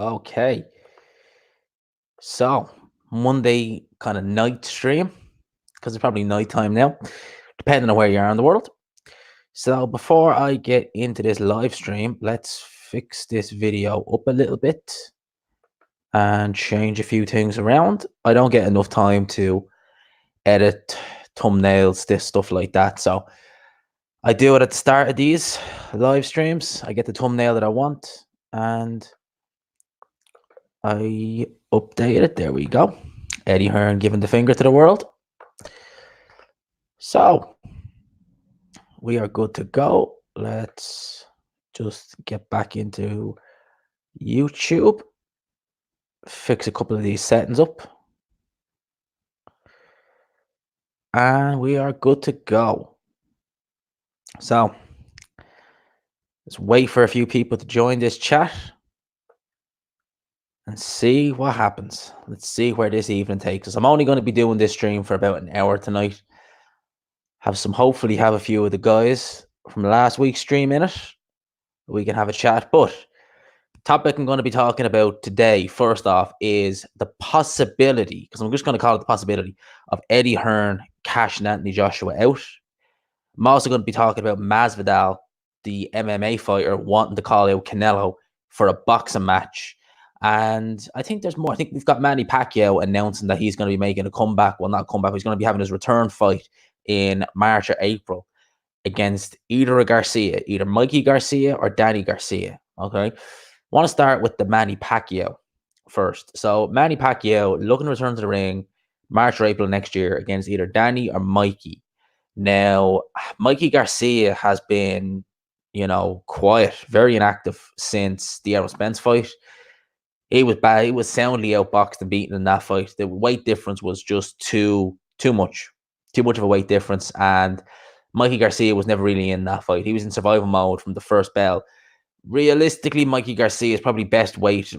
Okay, so Monday kind of night stream because it's probably nighttime now, depending on where you are in the world. So before I get into this live stream, let's fix this video up a little bit and change a few things around. I don't get enough time to edit thumbnails, this stuff like that. So I do it at the start of these live streams. I get the thumbnail that I want and I update it. There we go. Eddie Hearn giving the finger to the world. So we are good to go. Let's just get back into YouTube. Fix a couple of these settings up. And we are good to go. So let's wait for a few people to join this chat and see what happens. Let's see where this evening takes us. I'm only going to be doing this stream for about an hour tonight. Hopefully have a few of the guys from last week's stream in it. We can have a chat. But the topic I'm going to be talking about today, first off, is the possibility, because I'm just going to call it the possibility, of Eddie Hearn cashing Anthony Joshua out. I'm also going to be talking about Masvidal, the MMA fighter, wanting to call out Canelo for a boxing match. And I think there's more. I think we've got Manny Pacquiao announcing that he's going to be making a comeback. Well, not comeback. He's going to be having his return fight in March or April against either Garcia, either Mikey Garcia or Danny Garcia. Okay. I want to start with the Manny Pacquiao first. So Manny Pacquiao looking to return to the ring March or April next year against either Danny or Mikey. Now, Mikey Garcia has been, quiet, very inactive since the Errol Spence fight. He was bad. He was soundly outboxed and beaten in that fight. The weight difference was just too much of a weight difference. And Mikey Garcia was never really in that fight. He was in survival mode from the first bell. Realistically, Mikey Garcia is probably best weight,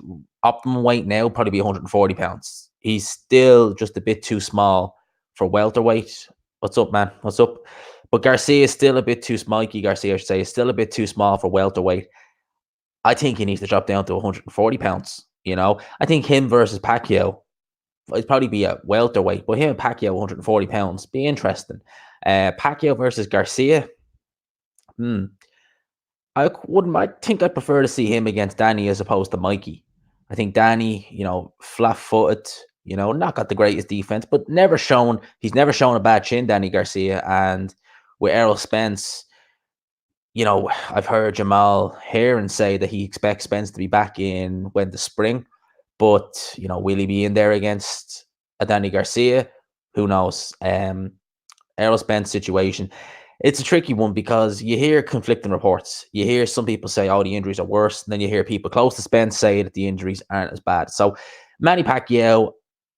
optimum weight now, probably be 140 pounds. He's still just a bit too small for welterweight. What's up, man? What's up? But Garcia is still a bit too small. Mikey Garcia, I should say, is still a bit too small for welterweight. I think he needs to drop down to 140 pounds. I think him versus Pacquiao, it'd probably be a welterweight, but him and Pacquiao 140 pounds, be interesting. Pacquiao versus Garcia, I think I'd prefer to see him against Danny as opposed to Mikey. I think Danny, flat-footed, not got the greatest defense, but he's never shown a bad chin, Danny Garcia. And with Errol Spence, I've heard Jamal Hearn say that he expects Spence to be back in the spring, but will he be in there against a Danny Garcia? Who knows? Errol Spence situation. It's a tricky one because you hear conflicting reports. You hear some people say, oh, the injuries are worse. And then you hear people close to Spence say that the injuries aren't as bad. So Manny Pacquiao,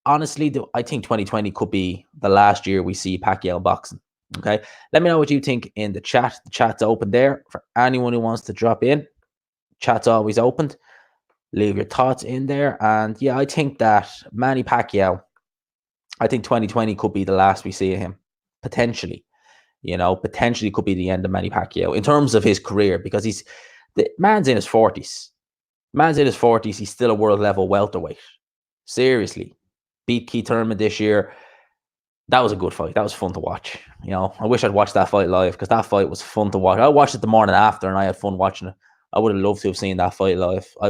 honestly, I think 2020 could be the last year we see Pacquiao boxing. Okay. Let me know what you think in the chat. The chat's open there for anyone who wants to drop in. Chat's always opened. Leave your thoughts in there. And yeah, I think that Manny Pacquiao, I think 2020 could be the last we see of him. Potentially. Potentially could be the end of Manny Pacquiao in terms of his career, because the man's in his 40s. He's still a world level welterweight. Seriously. Beat Keith Thurman this year. That was a good fight. That was fun to watch. I wish I'd watched that fight live because that fight was fun to watch. I watched it the morning after and I had fun watching it. I would have loved to have seen that fight live. I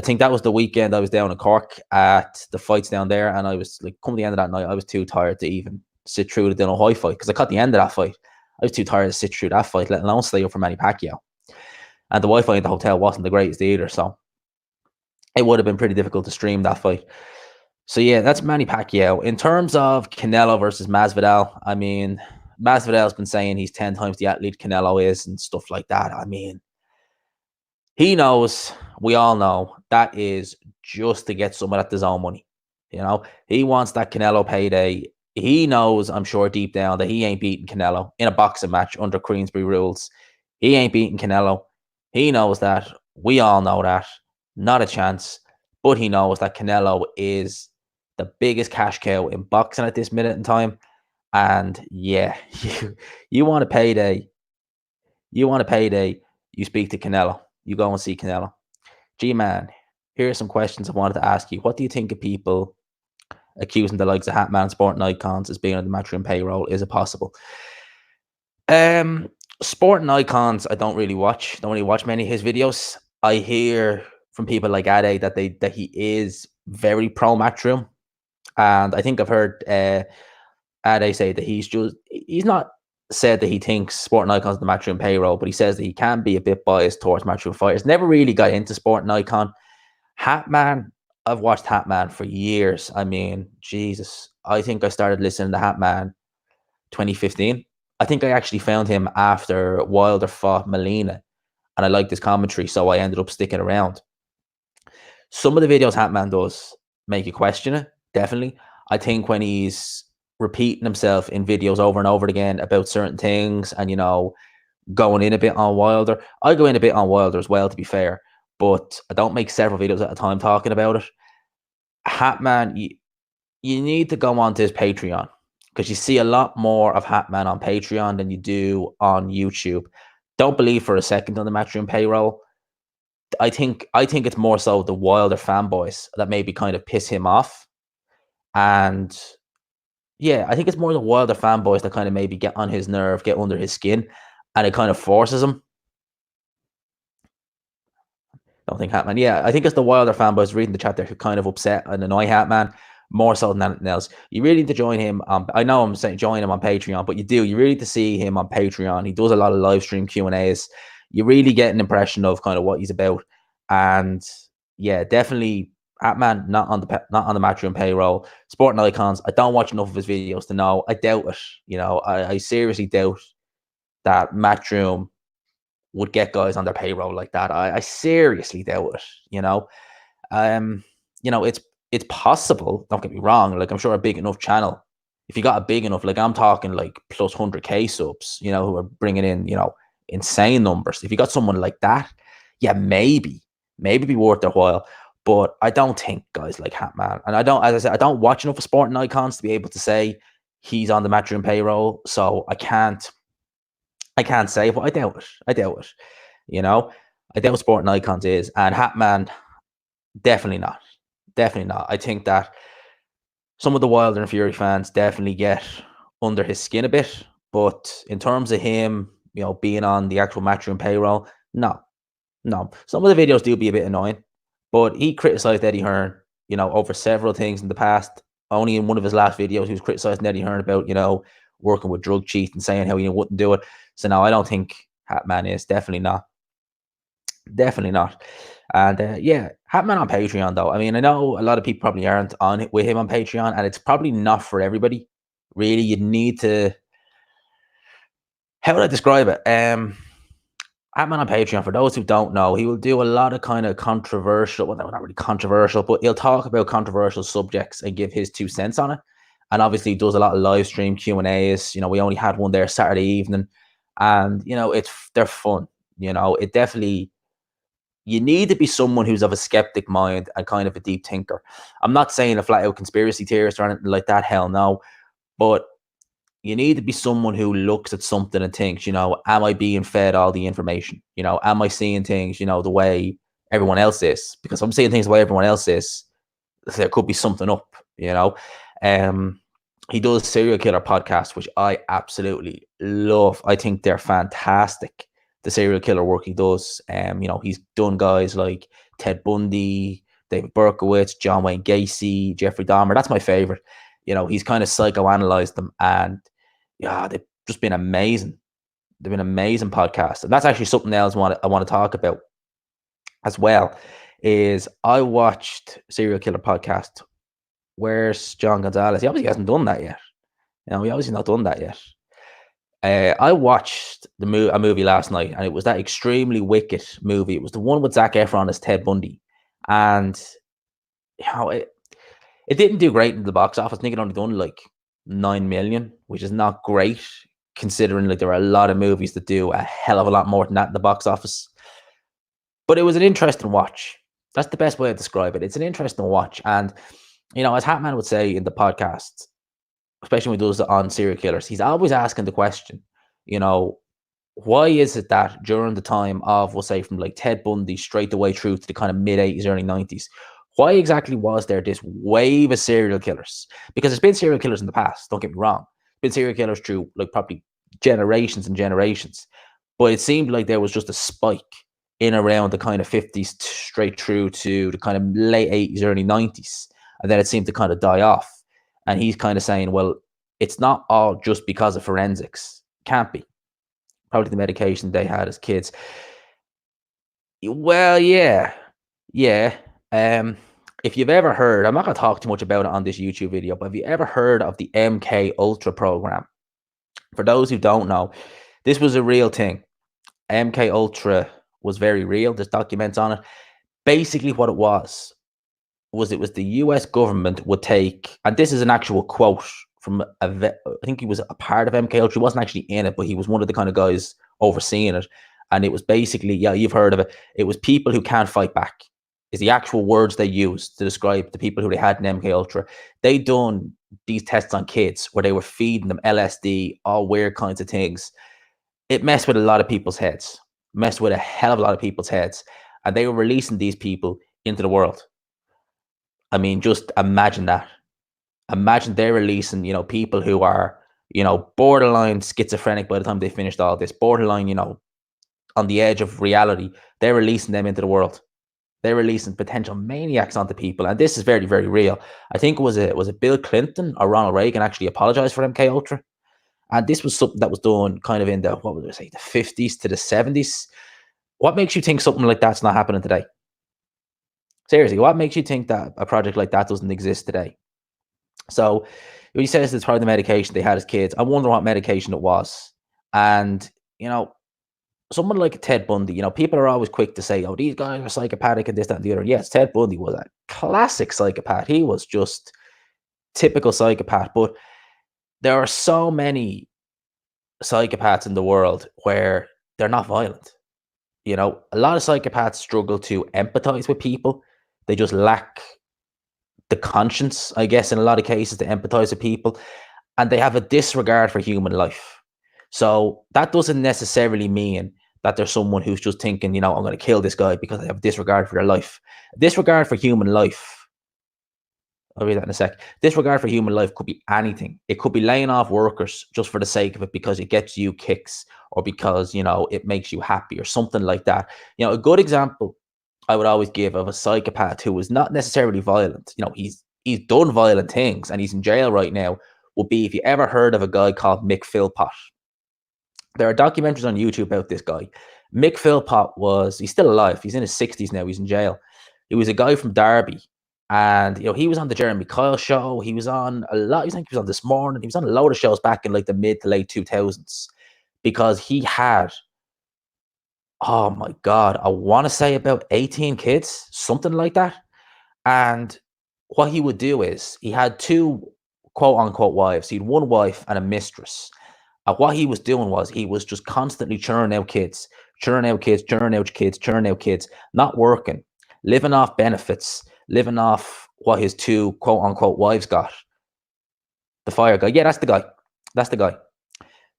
think that was the weekend I was down in Cork at the fights down there, and I was like, come the end of that night, I was too tired to even sit through the Dunahoi fight because I caught the end of that fight. I was too tired to sit through that fight, let alone stay up for Manny Pacquiao. And the Wi-Fi in the hotel wasn't the greatest either, so it would have been pretty difficult to stream that fight. So yeah, that's Manny Pacquiao. In terms of Canelo versus Masvidal, I mean, Masvidal's been saying he's 10 times the athlete Canelo is and stuff like that. I mean, he knows, we all know, that is just to get some of that DAZN money. He wants that Canelo payday. He knows, I'm sure deep down, that he ain't beating Canelo in a boxing match under Queensberry rules. He ain't beating Canelo. He knows that. We all know that. Not a chance. But he knows that Canelo is the biggest cash cow in boxing at this minute in time. And yeah, you want a payday. You speak to Canelo. You go and see Canelo. G-Man, Here are some questions I wanted to ask you. What do you think of people accusing the likes of Hatman, sporting icons as being on the matchroom payroll? Is it possible? Um, Sporting icons, I don't really watch. Don't really watch many of his videos. I hear from people like Ade that he is very pro matchroom, and I think I've heard Ade say that he's not said that he thinks sporting icons the matchroom payroll, but he says that he can be a bit biased towards matchroom fighters. Never really got into sporting icon. Hatman, I've watched Hatman for years. I mean, Jesus, I think I started listening to Hatman 2015. I think I actually found him after Wilder fought Molina, and I liked his commentary, so I ended up sticking around. Some of the videos Hatman does make you question it, definitely. I think when he's repeating himself in videos over and over again about certain things and, going in a bit on Wilder. I go in a bit on Wilder as well, to be fair, but I don't make several videos at a time talking about it. Hatman, you need to go onto his Patreon because you see a lot more of Hatman on Patreon than you do on YouTube. Don't believe for a second on the Matchroom payroll. I think it's more so the Wilder fanboys that maybe kind of piss him off. And yeah, I think it's more the Wilder fanboys that kind of maybe get on his nerve, get under his skin, and it kind of forces him. Don't think Hatman. Yeah, I think it's the Wilder fanboys reading the chat there who kind of upset and annoy Hatman more so than anything else. You really need to join him. I know I'm saying join him on Patreon, but you do. You really need to see him on Patreon. He does a lot of live stream Q&As. You really get an impression of kind of what he's about. And yeah, definitely Hatman not on the Matchroom payroll. Sporting icons. I don't watch enough of his videos to know. I doubt it. I seriously doubt that Matchroom would get guys on their payroll like that. I seriously doubt it. Um, it's possible. Don't get me wrong. Like I'm sure a big enough channel, if you got a big enough, like I'm talking like plus 100K subs, who are bringing in, insane numbers. If you got someone like that, yeah, maybe be worth their while. But I don't think guys like Hatman, and I don't, as I said, I don't watch enough of sporting icons to be able to say he's on the Matchroom payroll. So I can't say, but I doubt it. I doubt it. You know, I doubt Sporting Icons is, and Hatman definitely not. Definitely not. I think that some of the Wilder and Fury fans definitely get under his skin a bit, but in terms of him, being on the actual matchroom payroll, no, no. Some of the videos do be a bit annoying, but he criticized Eddie Hearn, over several things in the past. Only in one of his last videos, he was criticizing Eddie Hearn about, working with drug cheats and saying how he wouldn't do it. So no, I don't think Hatman is. Definitely not. Definitely not. And yeah, Hatman on Patreon though. I mean, I know a lot of people probably aren't on it with him on Patreon, and it's probably not for everybody. Really, you need to. How would I describe it? Hatman on Patreon, for those who don't know, he will do a lot of kind of controversial, well, not really controversial, but he'll talk about controversial subjects and give his 2 cents on it. And obviously, he does a lot of live stream Q and A's. We only had one there Saturday evening, and they're fun. It definitely, you need to be someone who's of a skeptic mind and kind of a deep thinker. I'm not saying a flat out conspiracy theorist or anything like that. Hell no, but you need to be someone who looks at something and thinks, am I being fed all the information? Am I seeing things, the way everyone else is? Because if I'm seeing things the way everyone else is, there could be something up, He does serial killer podcasts, which I absolutely love. I think they're fantastic. The serial killer work he does. He's done guys like Ted Bundy, David Berkowitz, John Wayne Gacy, Jeffrey Dahmer. That's my favorite. He's kind of psychoanalyzed them, and yeah, they've just been amazing. They've been amazing podcasts, and that's actually something else I want to talk about as well. Is I watched serial killer podcast. Where's John Gonzalez? He obviously hasn't done that yet. He obviously not done that yet. I watched a movie last night, and it was that extremely wicked movie. It was the one with Zac Efron as Ted Bundy, and it didn't do great in the box office. I think it only done like 9 million, which is not great considering like there are a lot of movies that do a hell of a lot more than that in the box office. But it was an interesting watch. That's the best way to describe it. It's an interesting watch, and as Hatman would say in the podcast, especially when he does it on serial killers, he's always asking the question, why is it that during the time of, we'll say, from like Ted Bundy straight the way through to the kind of mid 80s, early 90s, why exactly was there this wave of serial killers? Because there's been serial killers in the past, don't get me wrong. There's been serial killers through like probably generations and generations. But it seemed like there was just a spike in around the kind of 50s straight through to the kind of late 80s, early 90s. And then it seemed to kind of die off. And he's kind of saying, well, it's not all just because of forensics. Can't be. Probably the medication they had as kids. Well, yeah. Yeah. Um, if you've ever heard, I'm not going to talk too much about it on this YouTube video, but have you ever heard of the MK Ultra program? For those who don't know, this was a real thing. MK Ultra was very real. There's documents on it. Basically, what it was it was the US government would take, and this is an actual quote from I think he was a part of MK Ultra. He wasn't actually in it, but he was one of the kind of guys overseeing it. And it was basically, yeah, you've heard of it. It was people who can't fight back. Is the actual words they used to describe the people who they had in MK Ultra. They done these tests on kids where they were feeding them LSD, all weird kinds of things. It messed with a lot of people's heads, messed with a hell of a lot of people's heads. And they were releasing these people into the world. I mean, just imagine that. Imagine they're releasing, people who are, borderline schizophrenic by the time they finished all this, borderline, on the edge of reality. They're releasing them into the world. They're releasing potential maniacs onto people, and this is very, very real. I think it was Bill Clinton or Ronald Reagan actually apologized for MK Ultra, and this was something that was done kind of in the, what would I say, the 50s to the 70s. What makes you think something like that's not happening today? Seriously, what makes you think that a project like that doesn't exist today? So he says it's probably the medication they had as kids. I wonder what medication it was. And, someone like Ted Bundy, people are always quick to say, oh, these guys are psychopathic and this, that, and the other. Yes, Ted Bundy was a classic psychopath. He was just typical psychopath. But there are so many psychopaths in the world where they're not violent. A lot of psychopaths struggle to empathize with people. They just lack the conscience, I guess, in a lot of cases, to empathize with people, and they have a disregard for human life. So that doesn't necessarily mean that there's someone who's just thinking, I'm going to kill this guy because they have a disregard for their life. Disregard for human life. I'll read that in a sec. Disregard for human life could be anything. It could be laying off workers just for the sake of it because it gets you kicks, or because, it makes you happy, or something like that. A good example I would always give of a psychopath who was not necessarily violent, he's done violent things and he's in jail right now, would be, if you ever heard of a guy called Mick Philpott. There are documentaries on YouTube about this guy. Mick Philpott he's still alive. He's in his 60s now. He's in jail. He was a guy from Derby. And, he was on the Jeremy Kyle show. He was on a lot. I think he was on This Morning. He was on a load of shows back in like the mid to late 2000s, because he had, oh my God, I want to say about 18 kids, something like that. And what he would do is he had two quote unquote wives. He had one wife and a mistress. And what he was doing was he was just constantly churning out kids, churning out kids, churning out kids, churning out kids, not working, living off benefits, living off what his two quote unquote wives got. The fire guy. Yeah, that's the guy. That's the guy.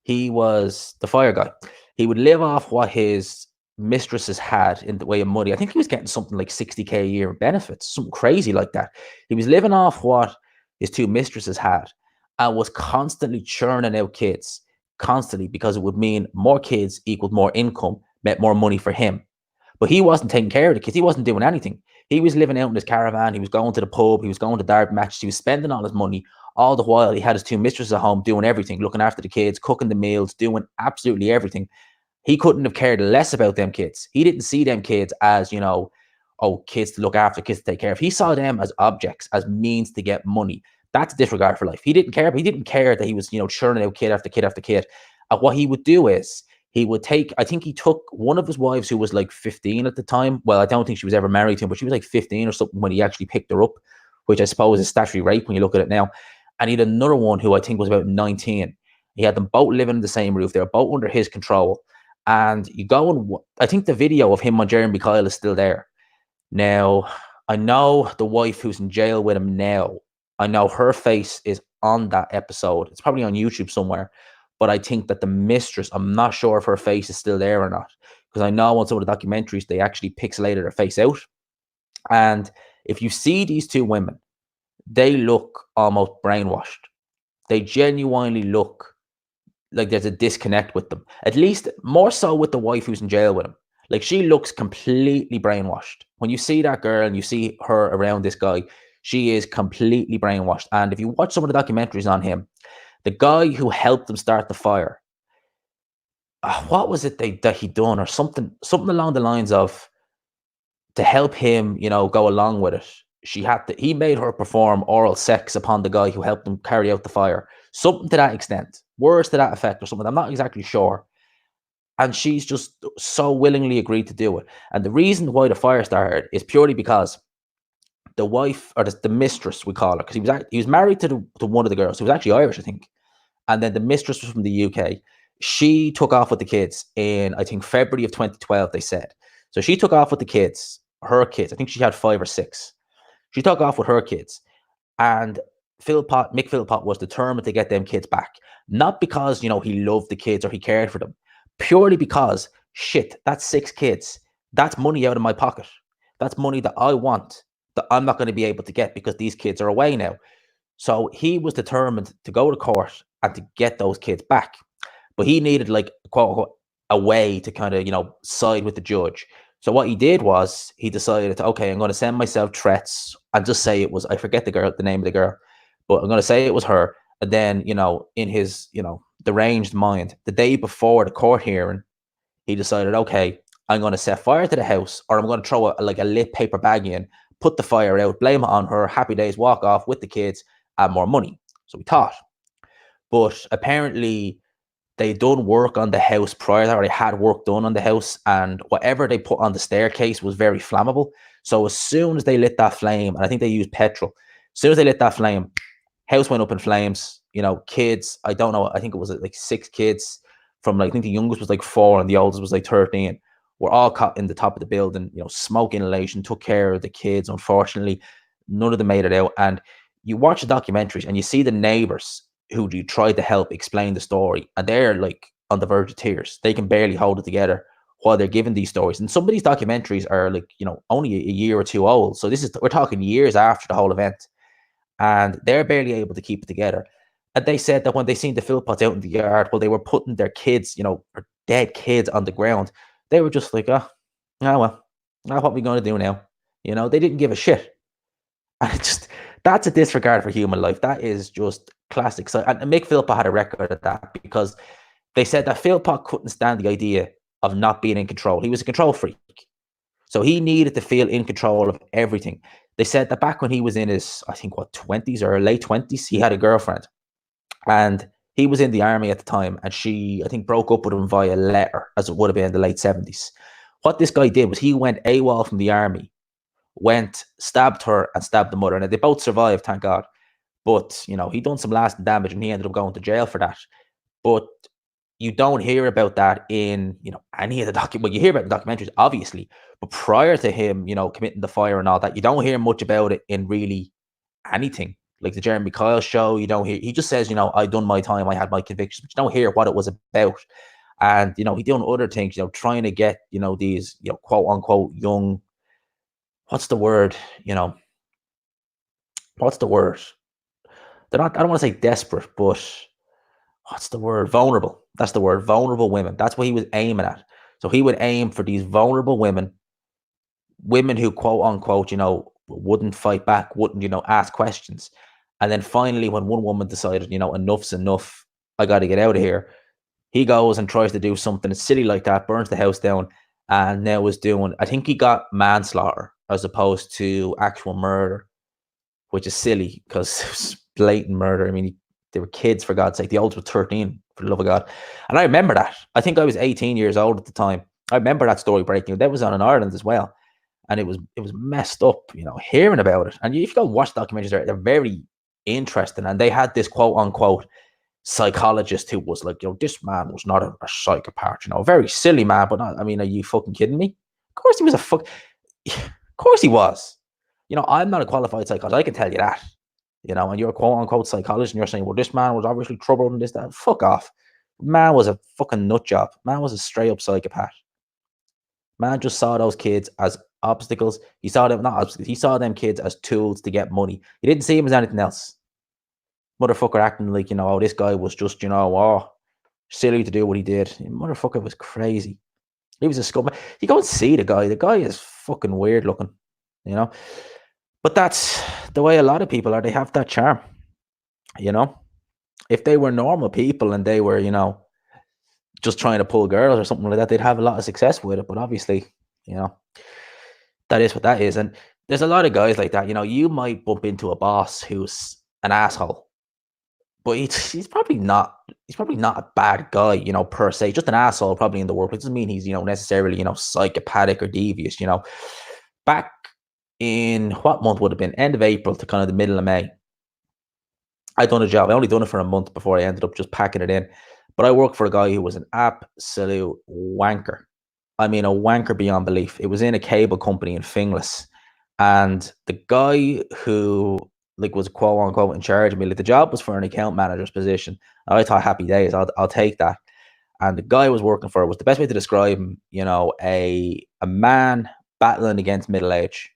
He was the fire guy. He would live off what his mistresses had in the way of money. I think he was getting something like 60K a year in benefits, something crazy like that. He was living off what his two mistresses had, and was constantly churning out kids, constantly, because it would mean more kids equaled more income, meant more money for him. But he wasn't taking care of the kids. He wasn't doing anything. He was living out in his caravan. He was going to the pub. He was going to derby matches. He was spending all his money. All the while, he had his two mistresses at home doing everything, looking after the kids, cooking the meals, doing absolutely everything. He couldn't have cared less about them kids. He didn't see them kids as, kids to look after, kids to take care of. He saw them as objects, as means to get money. That's disregard for life. He didn't care. But he didn't care that he was, churning out kid after kid after kid. And what he would do is he would take, I think he took one of his wives who was like 15 at the time. Well, I don't think she was ever married to him, but she was like 15 or something when he actually picked her up, which I suppose is statutory rape when you look at it now. And he had another one who I think was about 19. He had them both living in the same roof. They were both under his control. And you go and I think the video of him on Jeremy Kyle is still there. Now, I know the wife who's in jail with him now. I know her face is on that episode. It's probably on YouTube somewhere. But I think that the mistress, I'm not sure if her face is still there or not. Because I know on some of the documentaries, they actually pixelated her face out. And if you see these two women, they look almost brainwashed. They genuinely look like there's a disconnect with them. At least more so with the wife who's in jail with him. Like she looks completely brainwashed. When you see that girl and you see her around this guy, she is completely brainwashed. And if you watch some of the documentaries on him, the guy who helped them start the fire, what was it that he done or something along the lines of to help him, go along with it. He made her perform oral sex upon the guy who helped them carry out the fire. Something to that extent, words to that effect or something. I'm not exactly sure. And she's just so willingly agreed to do it. And the reason why the fire started is purely because the wife or the mistress, we call her, because he was married to one of the girls who was actually Irish, I think. And then the mistress was from the UK. She took off with the kids in, I think, February of 2012, they said. So she took off with her kids. I think she had 5 or 6. She took off with her kids. And Mick Philpott was determined to get them kids back. Not because, he loved the kids or he cared for them. Purely because, shit, that's 6 kids. That's money out of my pocket. That's money that I want that I'm not going to be able to get because these kids are away now. So he was determined to go to court and to get those kids back. But he needed like quote unquote a way to kind of, side with the judge. So what he did was he decided, okay, I'm going to send myself threats and just say it was, I forget the name of the girl, but I'm going to say it was her. And then, in his, deranged mind, the day before the court hearing, he decided, okay, I'm going to set fire to the house, or I'm going to throw a lit paper bag in, put the fire out, blame it on her, happy days, walk off with the kids, and more money. So we thought. But apparently they done work on the house prior to that, or they had work done on the house, and whatever they put on the staircase was very flammable. So as soon as they lit that flame, and I think they used petrol, as soon as they lit that flame, house went up in flames. Kids, I don't know, I think it was like 6 kids from I think the youngest was like 4 and the oldest was like 13. Were all caught in the top of the building. Smoke inhalation took care of the kids. Unfortunately, none of them made it out. And you watch the documentaries and you see the neighbors who you tried to help explain the story, and they're like on the verge of tears. They can barely hold it together while they're giving these stories. And some of these documentaries are like, only a year or 2 old. So we're talking years after the whole event, and they're barely able to keep it together. And they said that when they seen the Philpotts out in the yard, while they were putting their kids, or dead kids on the ground, they were just like, oh well, what are we going to do now? They didn't give a shit. And that's a disregard for human life. That is just classic. So, and Mick Philpott had a record of that because they said that Philpott couldn't stand the idea of not being in control. He was a control freak. So he needed to feel in control of everything. They said that back when he was in his, I think, 20s or late 20s, he had a girlfriend. And he was in the army at the time. And she, I think, broke up with him via letter, as it would have been in the late 70s. What this guy did was he went AWOL from the army, stabbed her and stabbed the mother. And they both survived, thank God. But, he done some lasting damage and he ended up going to jail for that. But you don't hear about that in, any of the you hear about the documentaries, obviously. But prior to him, committing the fire and all that, you don't hear much about it in really anything. Like the Jeremy Kyle show, you don't hear, he just says, I done my time, I had my convictions, but you don't hear what it was about. And, he doing other things, trying to get, these, quote unquote young, what's the word? What's the word? They're not, I don't want to say desperate, but what's the word? Vulnerable. That's the word. Vulnerable women. That's what he was aiming at. So he would aim for these vulnerable women who quote unquote, wouldn't fight back, wouldn't, ask questions. And then finally, when one woman decided, enough's enough, I got to get out of here, he goes and tries to do something silly like that, burns the house down, and now is doing, I think he got manslaughter as opposed to actual murder, which is silly because it was blatant murder. I mean, they were kids, for God's sake. The oldest was 13, for the love of God. And I remember that. I think I was 18 years old at the time. I remember that story breaking. That was on in Ireland as well. And it was messed up, hearing about it. And if you go watch documentaries, they're very interesting. And they had this quote unquote psychologist who was like, this man was not a psychopath, a very silly man, but not, I mean, are you fucking kidding me? Of course he was of course he was. I'm not a qualified psychologist. I can tell you that. And you're a quote unquote psychologist and you're saying, well, this man was obviously troubled and this, that. Fuck off. Man was a fucking nut job. Man was a straight up psychopath. Man just saw those kids as obstacles. He saw them not obstacles. He saw them kids as tools to get money. He didn't see him as anything else. Motherfucker acting like, oh, this guy was just, oh, silly to do what he did. Motherfucker was crazy. He was a scumbag. You go and see the guy. The guy is fucking weird looking, you know. But that's the way a lot of people are. They have that charm, you know. If they were normal people and they were, just trying to pull girls or something like that, they'd have a lot of success with it. But obviously, you know, that is what that is. And there's a lot of guys like that. You might bump into a boss who's an asshole, but he's probably not. He's probably not a bad guy, per se. Just an asshole, probably in the workplace. Doesn't mean he's, necessarily, psychopathic or devious. Back in what month would have been end of April to kind of the middle of May. I'd done a job. I only done it for a month before I ended up just packing it in. But I worked for a guy who was an absolute wanker. I mean, a wanker beyond belief. It was in a cable company in Finglas. And the guy who was quote unquote in charge of me, the job was for an account manager's position. I thought happy days, I'll take that. And the guy I was working for was the best way to describe him, a man battling against middle age.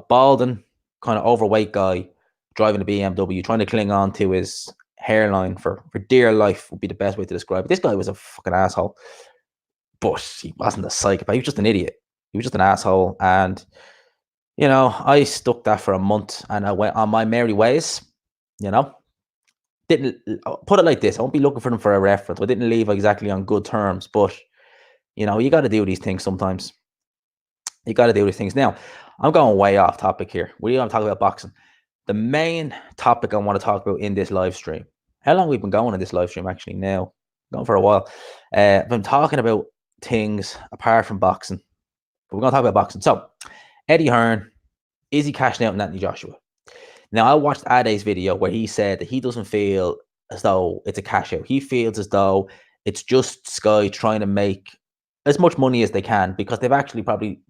Balding, kind of overweight guy driving a BMW, trying to cling on to his hairline for dear life would be the best way to describe it. This guy was a fucking asshole, but he wasn't a psychopath. He was just an idiot. He was just an asshole. And, I stuck that for a month and I went on my merry ways, Didn't put it like this. I won't be looking for them for a reference. I didn't leave exactly on good terms, but, you got to do these things sometimes. You got to do these things. Now, I'm going way off topic here. We're going to talk about boxing. The main topic I want to talk about in this live stream. How long we've been going in this live stream actually now? Going for a while. I've been talking about things apart from boxing. But we're going to talk about boxing. So, Eddie Hearn, is he cashing out on Anthony Joshua? Now, I watched Ade's video where he said that he doesn't feel as though it's a cash out. He feels as though it's just Sky trying to make as much money as they can because they've actually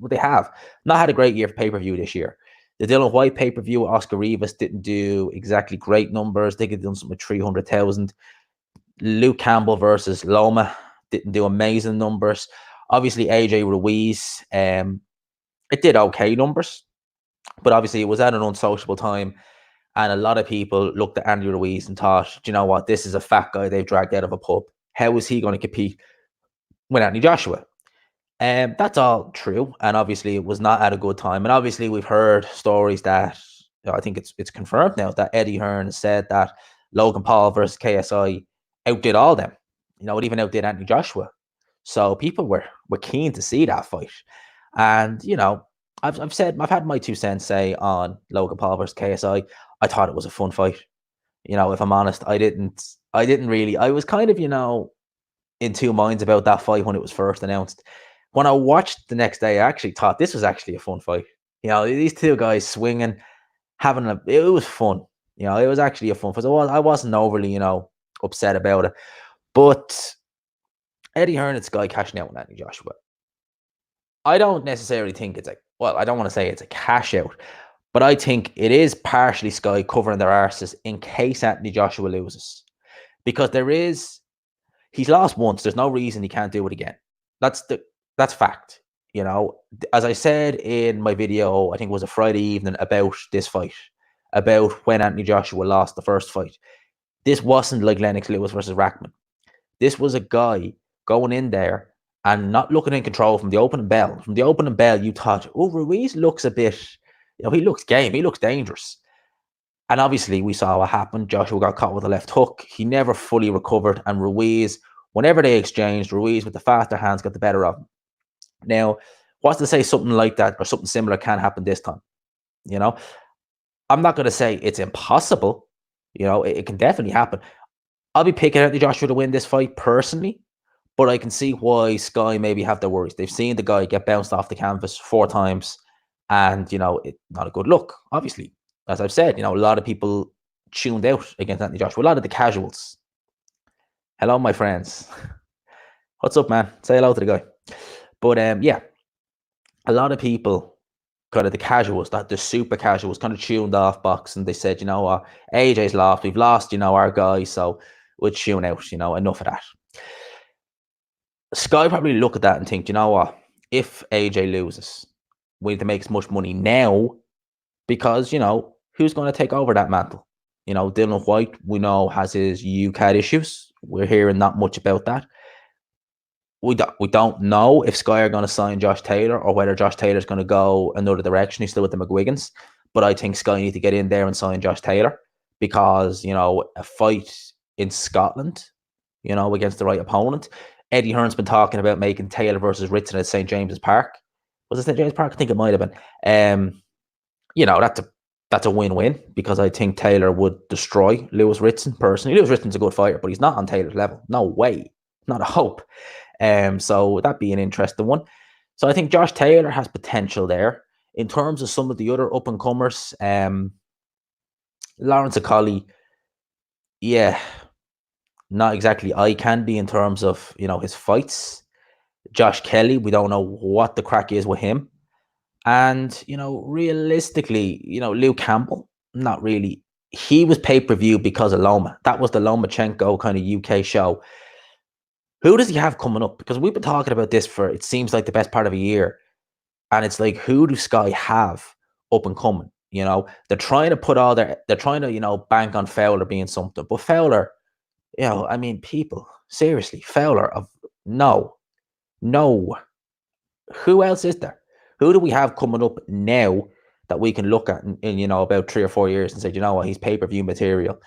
they have not had a great year for pay-per-view this year. The Dylan White pay-per-view with Oscar Rivas didn't do exactly great numbers. They could have done something with 300,000. Luke Campbell versus Loma didn't do amazing numbers. Obviously, AJ Ruiz, it did okay numbers. But obviously, it was at an unsociable time. And a lot of people looked at Andy Ruiz and thought, do you know what? This is a fat guy they've dragged out of a pub. How is he going to compete with Anthony Joshua? That's all true. And obviously, it was not at a good time. And obviously, we've heard stories that I think it's confirmed now that Eddie Hearn said that Logan Paul versus KSI outdid all them. It even outdid Anthony Joshua. So people were keen to see that fight. And, I've had my 2 cents say on Logan Paul versus KSI. I thought it was a fun fight. If I'm honest, I was kind of, in two minds about that fight when it was first announced. When I watched the next day, I actually thought this was actually a fun fight. These two guys swinging, it was fun. It was actually a fun fight. I wasn't overly, upset about it. But Eddie Hearn and Sky cashing out with Anthony Joshua. I don't necessarily think I don't want to say it's a cash out, but I think it is partially Sky covering their arses in case Anthony Joshua loses. Because he's lost once. There's no reason he can't do it again. That's fact. As I said in my video, I think it was a Friday evening about this fight, about when Anthony Joshua lost the first fight. This wasn't like Lennox Lewis versus Rackman. This was a guy going in there and not looking in control from the opening bell. From the opening bell, you thought, oh, Ruiz looks a bit, he looks game. He looks dangerous. And obviously, we saw what happened. Joshua got caught with a left hook. He never fully recovered. And Ruiz, whenever they exchanged, Ruiz with the faster hands got the better of him. Now, what's to say something like that or something similar can happen this time? I'm not going to say it's impossible. It can definitely happen. I'll be picking Anthony Joshua to win this fight personally, but I can see why Sky maybe have their worries. They've seen the guy get bounced off the canvas 4 times, and it's not a good look. Obviously, as I've said, a lot of people tuned out against Anthony Joshua. A lot of the casuals. Hello, my friends. What's up, man? Say hello to the guy. But yeah, a lot of people, kind of the casuals, the super casuals, kind of tuned off boxing. They said, you know what, AJ's lost. We've lost, our guy. So would tune out. Enough of that. Sky probably look at that and think, you know what? If AJ loses, we need to make as much money now because who's going to take over that mantle? Dylan White, we know, has his UCAD issues. We're hearing not much about that. We don't know if Sky are going to sign Josh Taylor or whether Josh Taylor's going to go another direction. He's still with the McGuigans, but I think Sky need to get in there and sign Josh Taylor because a fight in Scotland, against the right opponent. Eddie Hearn's been talking about making Taylor versus Ritson at St James's Park. Was it St James's Park? I think it might have been. That's a win-win because I think Taylor would destroy Lewis Ritson personally. Lewis Ritson's a good fighter, but he's not on Taylor's level. No way. Not a hope. So that'd be an interesting one. So I think Josh Taylor has potential there. In terms of some of the other up-and-comers, Lawrence Okolie, yeah, not exactly eye candy in terms of, his fights. Josh Kelly, we don't know what the crack is with him. And, realistically, Luke Campbell, not really. He was pay-per-view because of Loma. That was the Lomachenko kind of UK show. Who does he have coming up? Because we've been talking about this for, it seems like, the best part of a year. And it's like, who do Sky have up and coming? They're trying to bank on Fowler being something. But Fowler, people, seriously, Fowler, no. Who else is there? Who do we have coming up now that we can look at in about 3 or 4 years and say, what, he's pay-per-view material?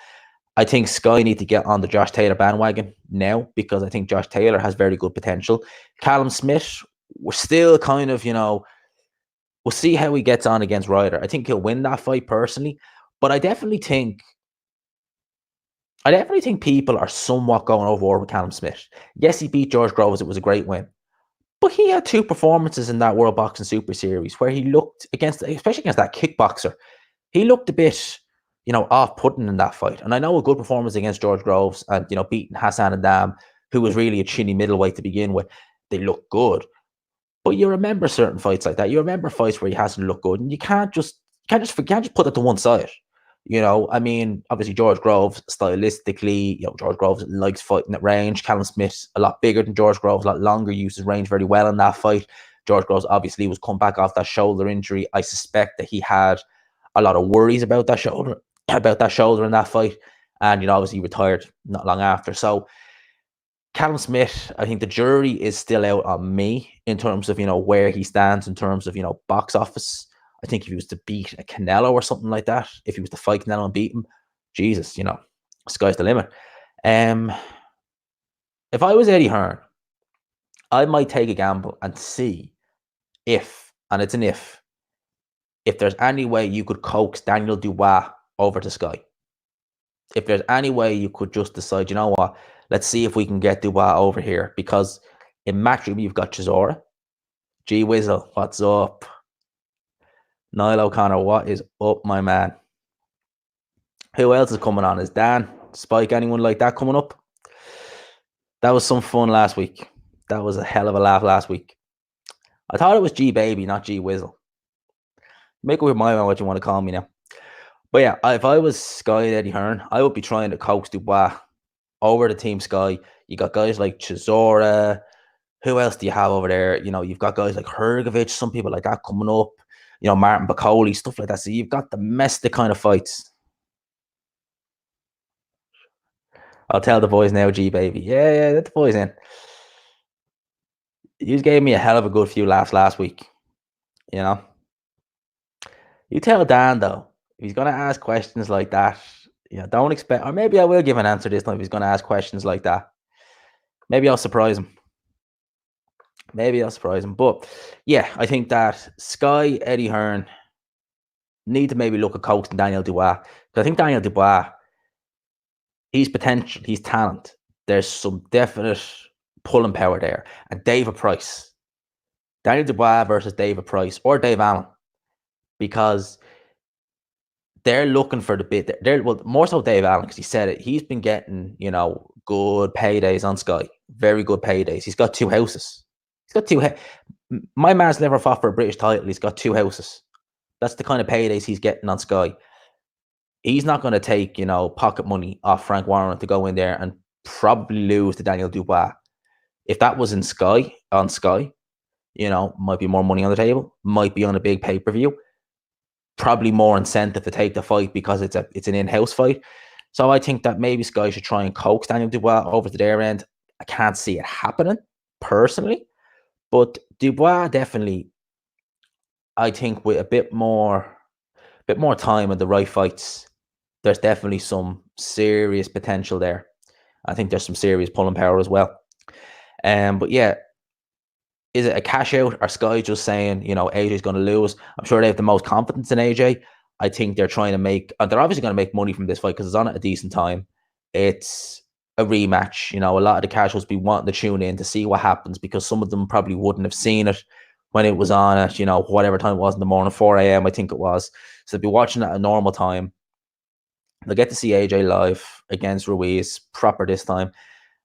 I think Sky need to get on the Josh Taylor bandwagon now because I think Josh Taylor has very good potential. Callum Smith, we're still kind of, we'll see how he gets on against Ryder. I think he'll win that fight personally, but I definitely think people are somewhat going overboard with Callum Smith. Yes, he beat George Groves. It was a great win. But he had 2 performances in that World Boxing Super Series where he looked especially against that kickboxer, he looked a bit, off-putting in that fight. And I know a good performance against George Groves and, beating Hassan Adam, who was really a chinny middleweight to begin with, they looked good. But you remember certain fights like that. You remember fights where he hasn't looked good, and you can't just put it to one side. Obviously George Groves, stylistically, George Groves likes fighting at range. Callum Smith's a lot bigger than George Groves, a lot longer, uses range very well in that fight. George Groves obviously was come back off that shoulder injury. I suspect that he had a lot of worries about that shoulder in that fight. And, obviously retired not long after. So Callum Smith, I think the jury is still out on me in terms of, where he stands in terms of, box office. I think if he was to beat a Canelo or something like that, if he was to fight Canelo and beat him, Jesus, sky's the limit. If I was Eddie Hearn, I might take a gamble and see if there's any way you could coax Daniel Dubois over to Sky. If there's any way you could just decide, you know what, let's see if we can get Dubois over here. Because in Matchroom, you've got Chisora. G Wizzle, what's up? Niall O'Connor, what is up, my man? Who else is coming on? Is Dan, Spike, anyone like that coming up? That was some fun last week. That was a hell of a laugh last week. I thought it was G Baby, not G Wizzle. Make up your mind on what you want to call me now. But yeah, if I was Sky and Eddie Hearn, I would be trying to coax Dubois over to Team Sky. You got guys like Chisora. Who else do you have over there? You've got guys like Hrgovic, some people like that coming up. Martin Bacoli, stuff like that. So you've got domestic kind of fights. I'll tell the boys now, G Baby. Yeah, let the boys in. You gave me a hell of a good few laughs last week. You tell Dan, though, if he's going to ask questions like that, don't expect, or maybe I will give an answer this time if he's going to ask questions like that. Maybe I'll surprise him. But yeah, I think that Sky, Eddie Hearn need to maybe look at coaxing Daniel Dubois. Because I think Daniel Dubois, he's potential, he's talent. There's some definite pulling power there. And David Price. Daniel Dubois versus David Price or Dave Allen. Because they're looking for the bit. More so Dave Allen, because he said it. He's been getting, good paydays on Sky. Very good paydays. He's got 2 houses. My man's never fought for a British title. He's got 2 houses. That's the kind of paydays he's getting on Sky. he's not going to take, pocket money off Frank Warren to go in there and probably lose to Daniel Dubois. If that was on Sky, might be more money on the table, might be on a big pay-per-view, probably more incentive to take the fight because it's an in-house fight. So I think that maybe Sky should try and coax Daniel Dubois over to their end. I can't see it happening personally, but Dubois definitely, I think, with a bit more time and the right fights, there's definitely some serious potential there. I think there's some serious pulling power as well. But yeah, is it a cash out or Sky just saying, AJ's going to lose? I'm sure they have the most confidence in AJ. I think they're trying to they're obviously going to make money from this fight because it's on at a decent time. It's a rematch. A lot of the casuals be wanting to tune in to see what happens because some of them probably wouldn't have seen it when it was on at, whatever time it was in the morning, 4 a.m. I think it was. So they'll be watching at a normal time. They'll get to see AJ live against Ruiz proper this time.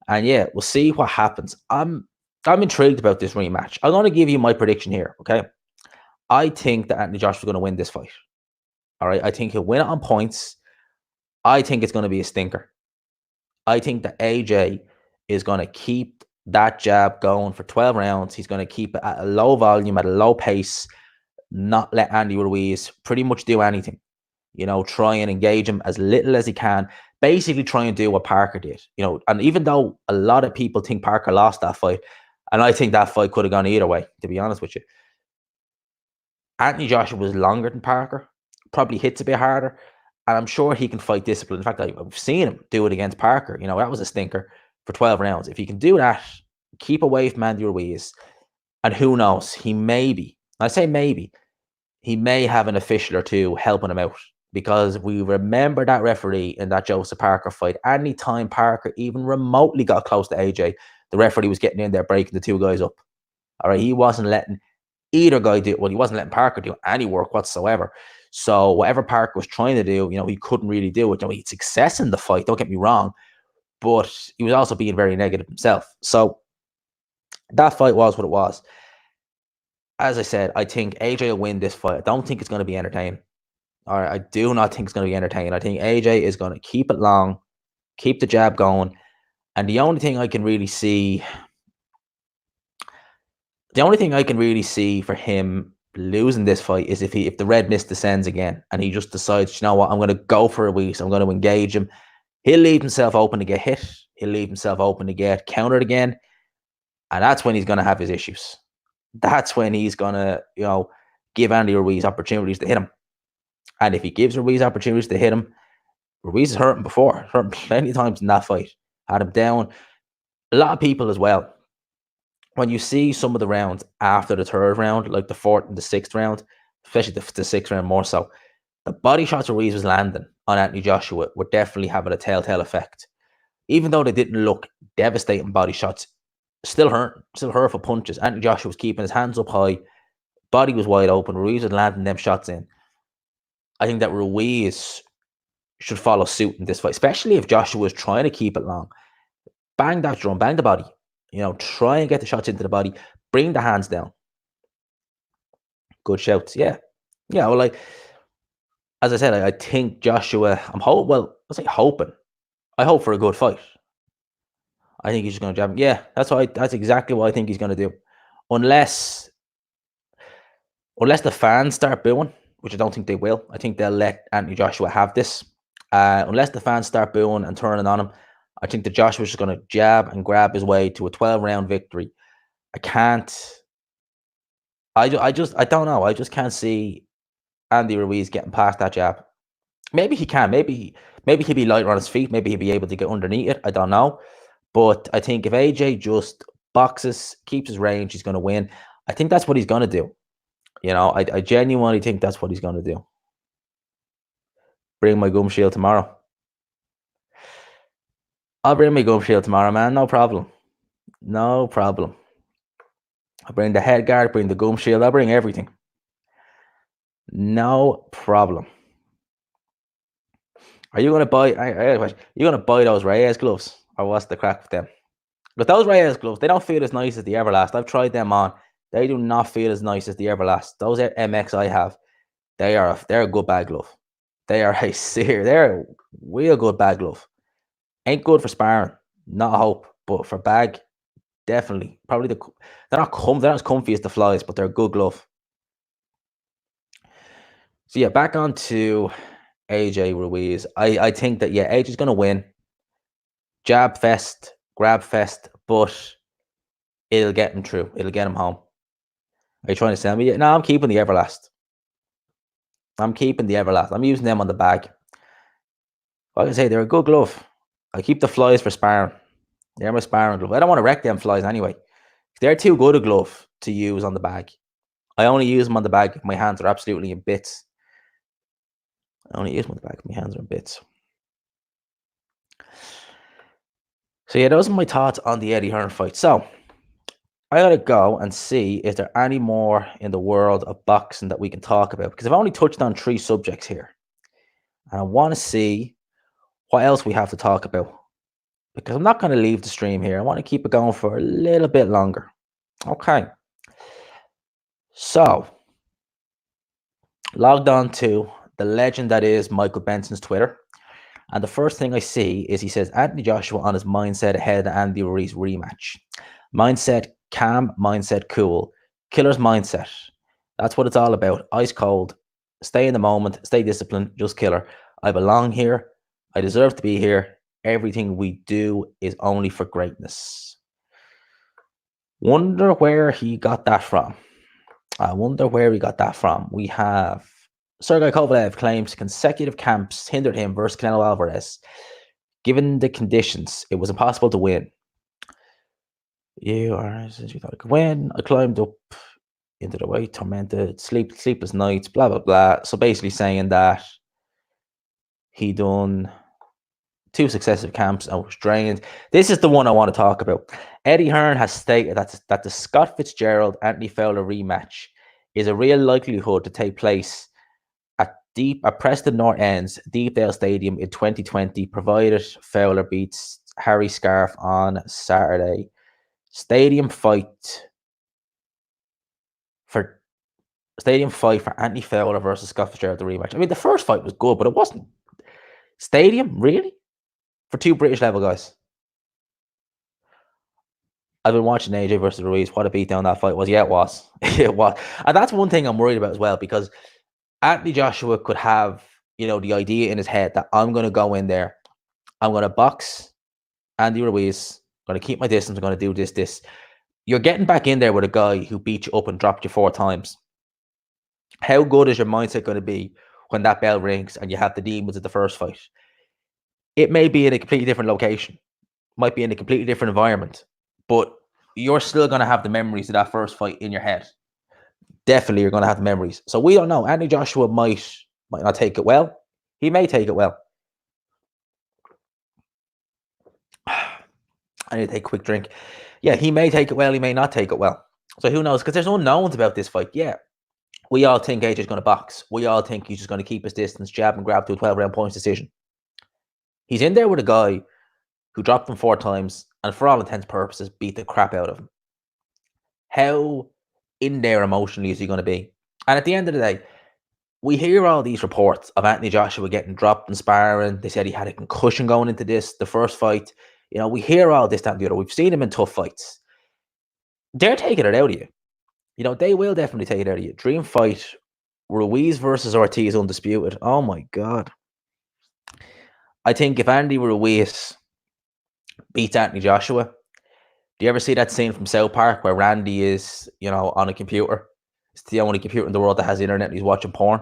And yeah, we'll see what happens. I'm intrigued about this rematch. I'm going to give you my prediction here, okay? I think that Anthony Joshua is going to win this fight. All right? I think he'll win it on points. I think it's going to be a stinker. I think that AJ is going to keep that jab going for 12 rounds. He's going to keep it at a low volume, at a low pace, not let Andy Ruiz pretty much do anything. Try and engage him as little as he can. Basically try and do what Parker did. And even though a lot of people think Parker lost that fight, and I think that fight could have gone either way, to be honest with you, Anthony Joshua was longer than Parker, probably hits a bit harder, and I'm sure he can fight discipline. In fact, I've seen him do it against Parker. That was a stinker for 12 rounds. If he can do that, keep away from Andy Ruiz, and who knows, he may have an official or two helping him out. Because we remember that referee in that Joseph Parker fight. Anytime Parker even remotely got close to AJ, the referee was getting in there, breaking the two guys up. All right, he wasn't letting either guy do. Well, he wasn't letting Parker do any work whatsoever. So whatever Parker was trying to do, he couldn't really do it. He had success in the fight. Don't get me wrong, but he was also being very negative himself. So that fight was what it was. As I said, I think AJ will win this fight. I don't think it's going to be entertaining. All right, I do not think it's going to be entertaining. I think AJ is going to keep it long, keep the jab going, and the only thing I can really see for him losing this fight is if the red mist descends again and he just decides, I'm going to go for a week. I'm going to engage him. He'll leave himself open to get hit. He'll leave himself open to get countered again, and that's when he's going to have his issues. That's when he's going to, give Andy Ruiz opportunities to hit him. And if he gives Ruiz opportunities to hit him, Ruiz has hurt him before. Hurt him plenty times in that fight. Had him down. A lot of people as well. When you see some of the rounds after the third round, like the fourth and the sixth round, especially the sixth round more so, the body shots Ruiz was landing on Anthony Joshua were definitely having a telltale effect. Even though they didn't look devastating body shots, still hurtful punches. Anthony Joshua was keeping his hands up high. Body was wide open. Ruiz was landing them shots in. I think that Ruiz should follow suit in this fight, especially if Joshua was trying to keep it long. Bang that drum, bang the body. Try and get the shots into the body. Bring the hands down. Good shouts. Yeah. Yeah, well, as I said, I think Joshua, hoping. I hope for a good fight. I think he's just going to jab him. Yeah, that's exactly what I think he's going to do. Unless the fans start booing, which I don't think they will. I think they'll let Anthony Joshua have this. Unless the fans start booing and turning on him, I think that Joshua's just going to jab and grab his way to a 12-round victory. I don't know. I just can't see Andy Ruiz getting past that jab. Maybe he can. Maybe he'll be lighter on his feet. Maybe he'll be able to get underneath it. I don't know. But I think if AJ just boxes, keeps his range, he's going to win. I think that's what he's going to do. I genuinely think that's what he's going to do. Bring my gum shield tomorrow. I'll bring my gum shield tomorrow, man. No problem. No problem. I'll bring the head guard, bring the gum shield. I'll bring everything. No problem. Are you going to buy? You going to buy those Reyes gloves, or what's the crack with them? But those Reyes gloves, they don't feel as nice as the Everlast. I've tried them on. They do not feel as nice as the Everlast. Those MX I have, they're a good bag glove. They are a they're a real good bag glove. Ain't good for sparring, not a hope, but for bag, definitely. Probably they're not as comfy as the flies, but they're a good glove. So yeah, back on to AJ Ruiz. I think that yeah, AJ's gonna win. Jab fest, grab fest, but it'll get him through. It'll get him home. Are you trying to sell me? No, I'm keeping the Everlast. I'm keeping the Everlast. I'm using them on the bag. Like I say, they're a good glove. I keep the flies for sparring. They're my sparring glove. I don't want to wreck them flies anyway. They're too good a glove to use on the bag. I only use them on the bag if my hands are absolutely in bits. I only use them on the bag if my hands are in bits. So yeah, those are my thoughts on the Eddie Hearn fight. So I gotta go and see if there are any more in the world of boxing that we can talk about, because I've only touched on 3 subjects here. And I want to see what else we have to talk about, because I'm not going to leave the stream here. I want to keep it going for a little bit longer. Okay. So, logged on to the legend that is Michael Benson's Twitter. And the first thing I see is he says Anthony Joshua on his mindset ahead of the Andy Ruiz rematch. Mindset calm, mindset cool. Killer's mindset. That's what it's all about. Ice cold. Stay in the moment. Stay disciplined. Just killer. I belong here. I deserve to be here. Everything we do is only for greatness. Wonder where he got that from. I wonder where he got that from. We have Sergey Kovalev claims consecutive camps hindered him versus Canelo Alvarez. Given the conditions, it was impossible to win. You thought I could win. I climbed up into the weight, tormented, sleepless nights, blah blah blah. So basically saying that he done 2 successive camps and was drained. This is the one I want to talk about. Eddie Hearn has stated that the Scott Fitzgerald Anthony Fowler rematch is a real likelihood to take place at Preston North End's Deepdale Stadium in 2020, provided Fowler beats Harry Scarf on Saturday. Stadium fight for Anthony Fowler versus Scott Fitzgerald, the rematch. I mean, the first fight was good, but it wasn't. Stadium, really? For 2 British level guys. I've been watching AJ versus Ruiz. What a beatdown that fight was. Yeah, it was. It was. And that's one thing I'm worried about as well, because Anthony Joshua could have, the idea in his head that I'm going to go in there, I'm going to box Andy Ruiz, I'm going to keep my distance, I'm going to do this. You're getting back in there with a guy who beat you up and dropped you 4 times. How good is your mindset going to be when that bell rings and you have the demons at the first fight? It may be in a completely different location, might be in a completely different environment, but you're still going to have the memories of that first fight in your head. Definitely you're going to have the memories. So we don't know. Anthony Joshua might not take it well. He may take it well. I need to take a quick drink. Yeah, he may take it well. He may not take it well. So who knows? Because there's unknowns about this fight. Yeah, we all think AJ's going to box. We all think he's just going to keep his distance, jab and grab to a 12-round points decision. He's in there with a guy who dropped him 4 times and for all intents and purposes beat the crap out of him. How in there emotionally is he going to be? And at the end of the day, we hear all these reports of Anthony Joshua getting dropped in sparring. They said he had a concussion going into the first fight. We hear all this, that, and the other. We've seen him in tough fights. They're taking it out of you. They will definitely take it out of you. Dream fight, Ruiz versus Ortiz undisputed. Oh my God. I think if Andy Ruiz beats Anthony Joshua, do you ever see that scene from South Park where Randy is, on a computer? It's the only computer in the world that has internet and he's watching porn.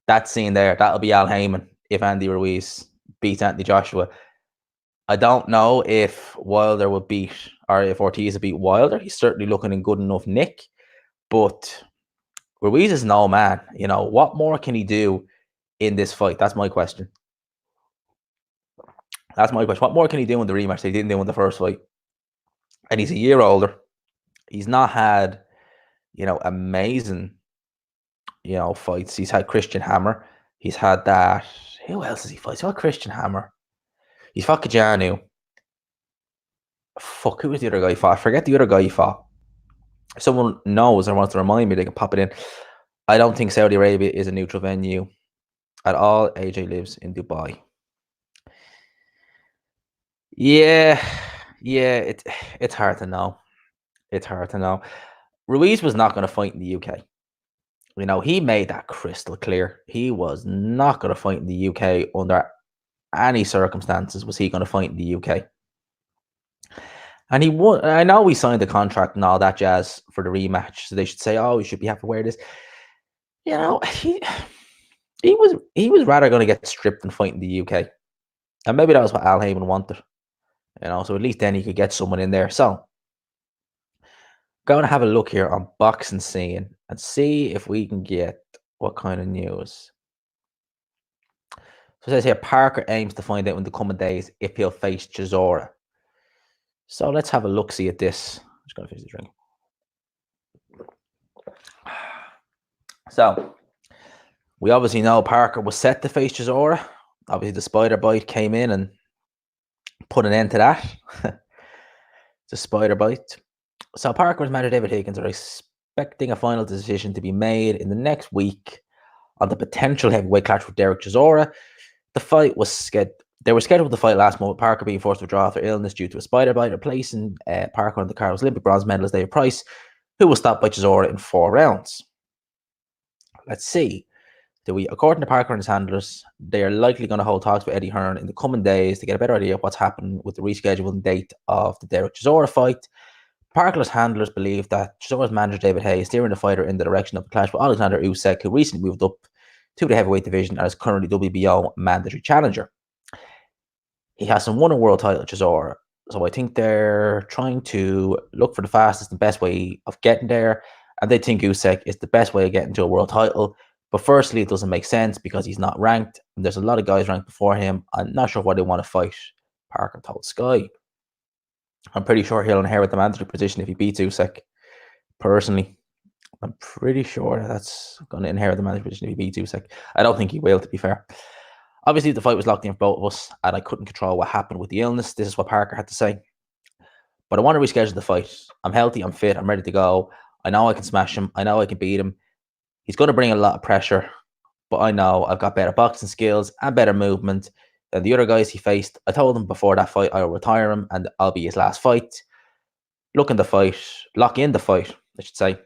That scene there, that'll be Al Heyman if Andy Ruiz beats Anthony Joshua. I don't know if Wilder would beat, or if Ortiz would beat Wilder. He's certainly looking in good enough nick. But Ruiz is no man. What more can he do in this fight? That's my question. What more can he do in the rematch that he didn't do in the first fight? And he's a year older. He's not had, amazing, fights. He's had Christian Hammer. He's had that. Who else has he fought? He's fought Christian Hammer. He's fought Kajanu. Fuck, who was the other guy he fought? I forget the other guy he fought. If someone knows or wants to remind me, they can pop it in. I don't think Saudi Arabia is a neutral venue. at all. AJ lives in Dubai. Yeah, yeah, it's hard to know. It's hard to know. Ruiz was not going to fight in the UK. You know, he made that crystal clear. He was not going to fight in the UK under any circumstances. Was he going to fight in the UK? And he won. I know we signed the contract and all that jazz for the rematch, so they should say, "Oh, we should be happy where it is." You know, he was rather going to get stripped and fight in the UK, and maybe that was what Al Heyman wanted. You know, so at least then he could get someone in there. So, going to have a look here on boxing scene and see if we can get what kind of news. So it says here Parker aims to find out in the coming days if he'll face Chisora. So let's have a look see at this. I'm just going to finish the drink. So we obviously know Parker was set to face Chisora. Obviously, the spider bite came in and put an end to that. The spider bite. So Parker's manager David Higgins are expecting a final decision to be made in the next week on the potential heavyweight clash with Derek Chisora. The fight was scheduled. They were scheduled to fight last month. Parker being forced to withdraw after illness due to a spider bite, replacing Parker on the card was Olympic bronze medalist David Price, who was stopped by Chisora in 4 rounds. Let's see. According to Parker and his handlers, they are likely going to hold talks with Eddie Hearn in the coming days to get a better idea of what's happening with the rescheduling date of the Derek Chisora fight. Parker's handlers believe that Chisora's manager David Hay is steering the fighter in the direction of a clash with Alexander Usyk, who recently moved up to the heavyweight division and is currently WBO mandatory challenger. He hasn't won a world title, Chisora, so I think they're trying to look for the fastest and best way of getting there, and they think Usyk is the best way of getting to a world title. But firstly, it doesn't make sense because he's not ranked, and there's a lot of guys ranked before him. I'm not sure why they want to fight, Parker told Sky. I'm pretty sure he'll inherit the mandatory position if he beats Usyk. Personally, I'm pretty sure that's going to inherit the mandatory position if he beats Usyk. I don't think he will, to be fair. Obviously, the fight was locked in for both of us, and I couldn't control what happened with the illness. This is what Parker had to say. But I want to reschedule the fight. I'm healthy, I'm fit, I'm ready to go. I know I can smash him. I know I can beat him. He's going to bring a lot of pressure, but I know I've got better boxing skills and better movement than the other guys he faced. I told him before that fight I'll retire him and I'll be his last fight. Lock in the fight, I should say.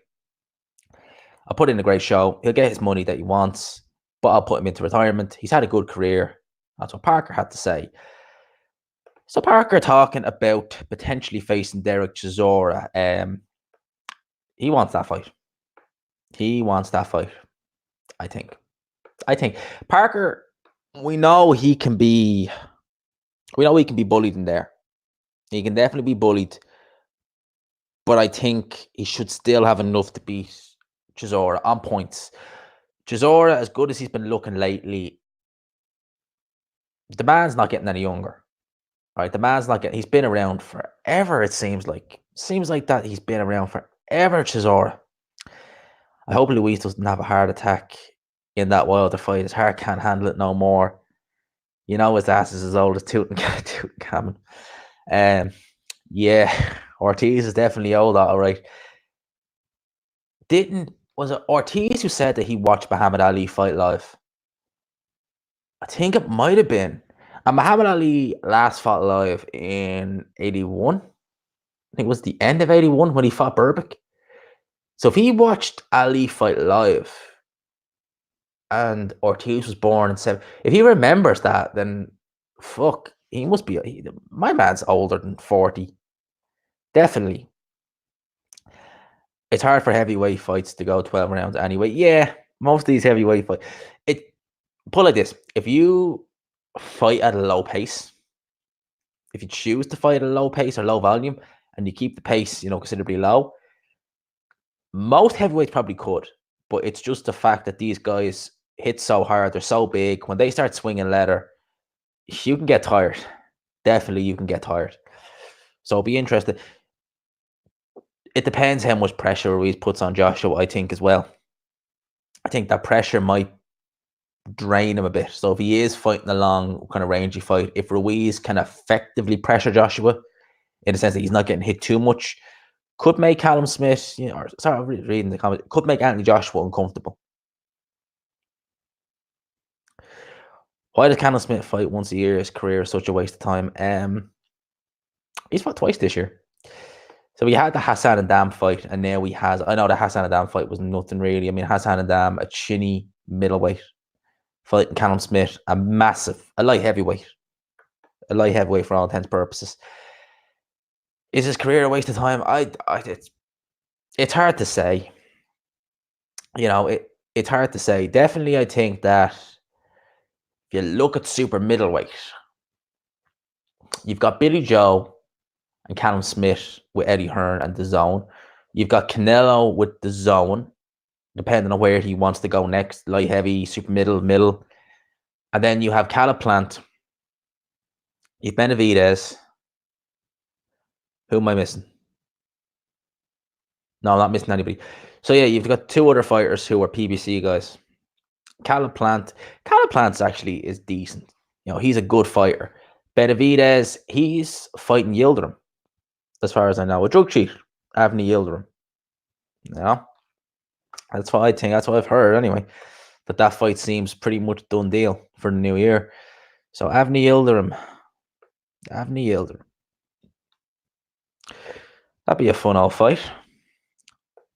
I'll put in a great show. He'll get his money that he wants, but I'll put him into retirement. He's had a good career. That's what Parker had to say. So Parker talking about potentially facing Derek Chisora. He wants that fight. I think Parker, we know he can be bullied in there. He can definitely be bullied. But I think he should still have enough to beat Chisora on points. Chisora, as good as he's been looking lately, the man's not getting any younger. Right? The man's not getting, he's been around forever, it seems like. Seems like that he's been around forever, Chisora. I hope Luis doesn't have a heart attack in that Wilder fight. His heart can't handle it no more. You know his ass is as old as Tutankhamun. Yeah, Ortiz is definitely old, all right. Was it Ortiz who said that he watched Muhammad Ali fight live? I think it might have been. And Muhammad Ali last fought live in 81. I think it was the end of 81 when he fought Berbick. So if he watched Ali fight live and Ortiz was born in 7, if he remembers that, then fuck, he must be, my man's older than 40. Definitely. It's hard for heavyweight fights to go 12 rounds anyway. Yeah, most of these heavyweight fights. Put like this. If you fight at a low pace, if you choose to fight at a low pace or low volume, and you keep the pace, considerably low, most heavyweights probably could. But it's just the fact that these guys hit so hard, they're so big. When they start swinging leather, you can get tired. Definitely, you can get tired. So it'll be interesting. It depends how much pressure Ruiz puts on Joshua, I think, as well. I think that pressure might drain him a bit. So if he is fighting a long kind of rangy fight, if Ruiz can effectively pressure Joshua in the sense that he's not getting hit too much, could make Callum Smith, reading the comments, could make Anthony Joshua uncomfortable. Why does Canelo Smith fight once a year? His career is such a waste of time. He's fought twice this year. So we had the Hassan and Dam fight, and now he has. I know the Hassan and Dam fight was nothing really. I mean, Hassan and Dam, a chinny middleweight, fighting Callum Smith, a light heavyweight, for all intents and purposes. Is his career a waste of time? It's hard to say. It's hard to say. Definitely, I think that if you look at super middleweight, you've got Billy Joe and Callum Smith with Eddie Hearn and the Zone. You've got Canelo with the Zone, depending on where he wants to go next, light heavy, super middle. And then you have Caliplant, you've Benavidez. Who am I missing? No, I'm not missing anybody. So yeah, you've got two other fighters who are PBC guys. Caliplant's actually is decent. He's a good fighter. Benavidez, he's fighting Yildirim, as far as I know. A drug cheat, Avni Yildirim. That's what I think. That's what I've heard anyway. But that fight seems pretty much done deal for the new year. So Avni Yildirim. That'd be a fun old fight.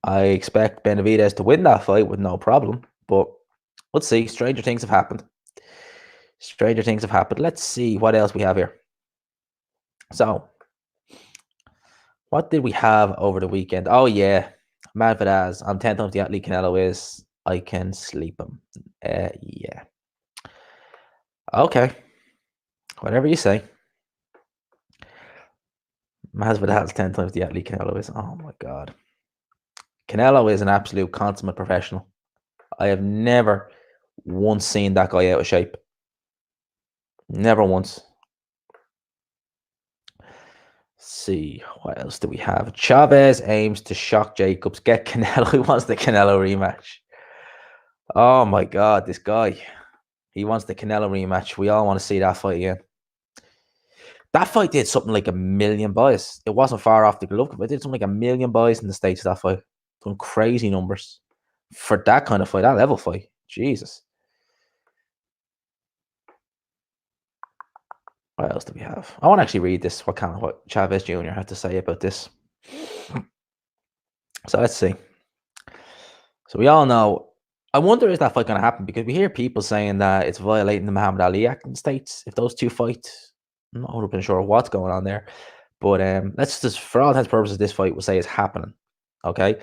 I expect Benavidez to win that fight with no problem. But let's see. Stranger things have happened. Let's see what else we have here. So, what did we have over the weekend? Oh, yeah. Masvidal. I'm 10 times the athlete Canelo is. I can sleep him. Yeah. Okay. Whatever you say. Masvidal's 10 times the athlete Canelo is. Oh, my God. Canelo is an absolute consummate professional. I have never once seen that guy out of shape. Never once. See, what else do we have? Chavez aims to shock Jacobs. Get Canelo. He wants the Canelo rematch. Oh my God, this guy. He wants the Canelo rematch. We all want to see that fight again. That fight did something like 1 million buys. It wasn't far off the Golovkin, but it did something like 1 million buys in the States, that fight. Some crazy numbers. For that kind of fight, that level fight. Jesus. What else do we have? I want to actually read this. What Chavez Jr. had to say about this. So let's see. So we all know. I wonder is that fight going to happen, because we hear people saying that it's violating the Muhammad Ali Act in the States if those two fight. I'm not 100% sure what's going on there, but let's just, for all intents and purposes, this fight we'll say is happening. Okay.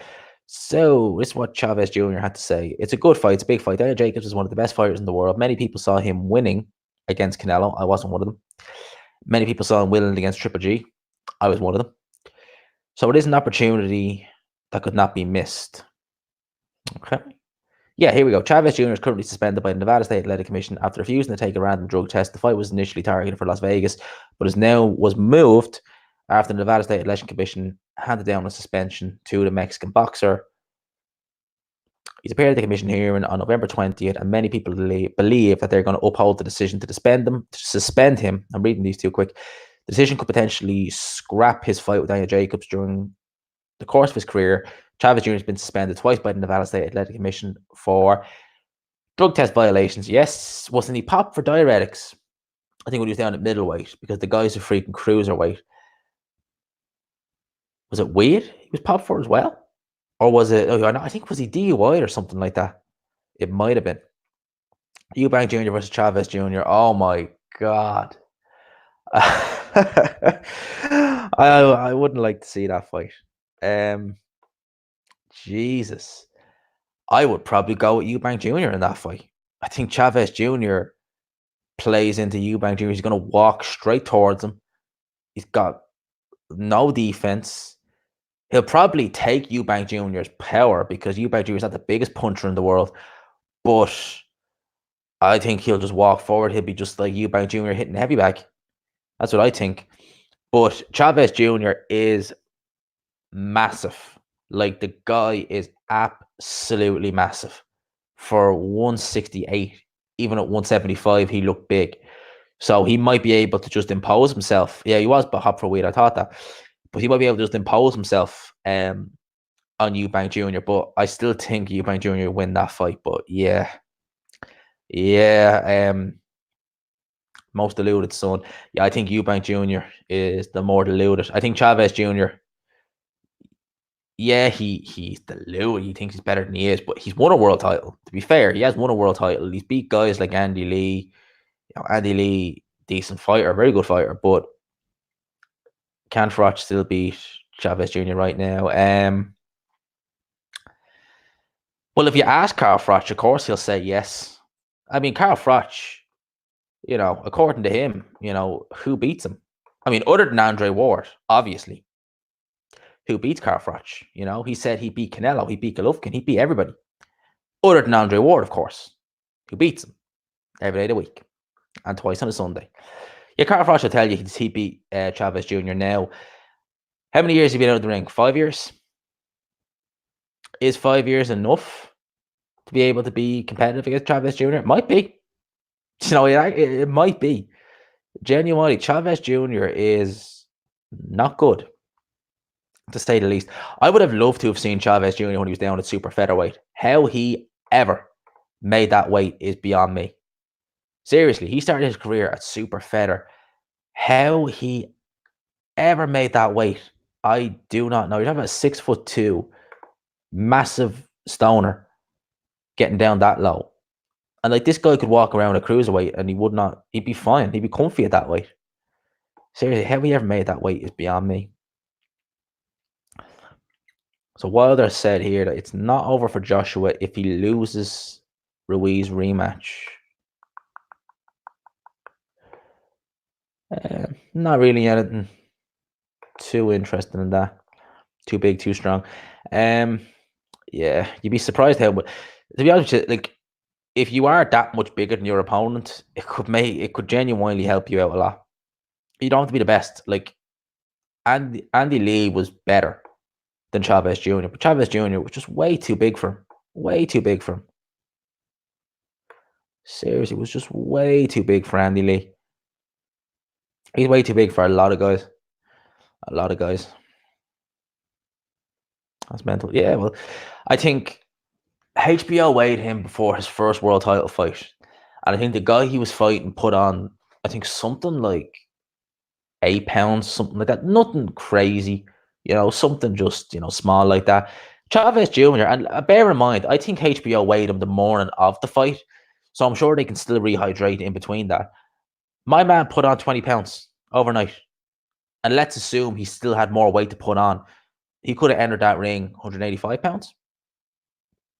So this is what Chavez Jr. had to say. It's a good fight. It's a big fight. Daniel Jacobs is one of the best fighters in the world. Many people saw him winning against Canelo. I wasn't one of them. Many people saw him winning against Triple G. I was one of them. So it is an opportunity that could not be missed. Okay. Yeah, here we go. Chavez Jr. is currently suspended by the Nevada State Athletic Commission after refusing to take a random drug test. The fight was initially targeted for Las Vegas, but was moved after the Nevada State Athletic Commission handed down a suspension to the Mexican boxer. He's appeared at the commission hearing on November 20th, and many people believe that they're going to uphold the decision to suspend him. I'm reading these too quick. The decision could potentially scrap his fight with Daniel Jacobs during the course of his career. Chavez Jr. has been suspended twice by the Nevada State Athletic Commission for drug test violations. Yes, wasn't he popped for diuretics? I think when he was down at middleweight, because the guy's a freaking cruiserweight. Was it weird? He was popped for as well? Or was it, I think, was he DUI or something like that? It might have been. Eubank Jr. versus Chavez Jr. Oh my God. I wouldn't like to see that fight. Jesus. I would probably go with Eubank Jr. in that fight. I think Chavez Jr. plays into Eubank Jr. He's going to walk straight towards him. He's got no defense. He'll probably take Eubank Jr.'s power, because Eubank Jr. is not the biggest puncher in the world. But I think he'll just walk forward. He'll be just like Eubank Jr. hitting heavy back. That's what I think. But Chavez Jr. is massive. Like, the guy is absolutely massive. For 168, even at 175, he looked big. So he might be able to just impose himself. Yeah, he was hop for weight. I thought that. But he might be able to just impose himself on Eubank Jr. But I still think Eubank Jr. win that fight. But yeah. Most deluded son. Yeah, I think Eubank Jr. is the more deluded. I think Chavez Jr. Yeah, he's deluded. He thinks he's better than he is, but he's won a world title. To be fair, he has won a world title. He's beat guys like Andy Lee. Andy Lee, decent fighter, very good fighter, but can Froch still beat Chavez Jr. right now? Well, if you ask Carl Froch, of course he'll say yes. I mean, Carl Froch, according to him, who beats him? I mean, other than Andre Ward, obviously, who beats Carl Froch? He said he beat Canelo, he beat Golovkin, he beat everybody. Other than Andre Ward, of course, who beats him every day of the week and twice on a Sunday. Yeah, Carl Froch will tell you he beat Chavez Jr. now. How many years have you been out of the ring? 5 years? Is 5 years enough to be able to be competitive against Chavez Jr.? It might be. It might be. Genuinely, Chavez Jr. is not good, to say the least. I would have loved to have seen Chavez Jr. when he was down at super featherweight. How he ever made that weight is beyond me. Seriously, he started his career at super feather. How he ever made that weight, I do not know. You're talking about 6'2", massive stoner getting down that low. And this guy could walk around a cruiserweight and he'd be fine. He'd be comfy at that weight. Seriously, how he ever made that weight is beyond me. So Wilder said here that it's not over for Joshua if he loses Ruiz rematch. Not really anything too interesting in that. Too big, too strong. Yeah, you'd be surprised how. But to be honest with you, if you are that much bigger than your opponent, it could genuinely help you out a lot. You don't have to be the best. Andy Lee was better than Chavez Jr., but Chavez Jr. was just way too big for him. Way too big for him. Seriously, it was just way too big for Andy Lee. He's way too big for a lot of guys. A lot of guys. That's mental. Yeah, well, I think HBO weighed him before his first world title fight. And I think the guy he was fighting put on, I think, something like 8 pounds, something like that. Nothing crazy, something just, small like that. Chavez Jr., and bear in mind, I think HBO weighed him the morning of the fight. So I'm sure they can still rehydrate in between that. My man put on 20 pounds overnight. And let's assume he still had more weight to put on. He could have entered that ring 185 pounds.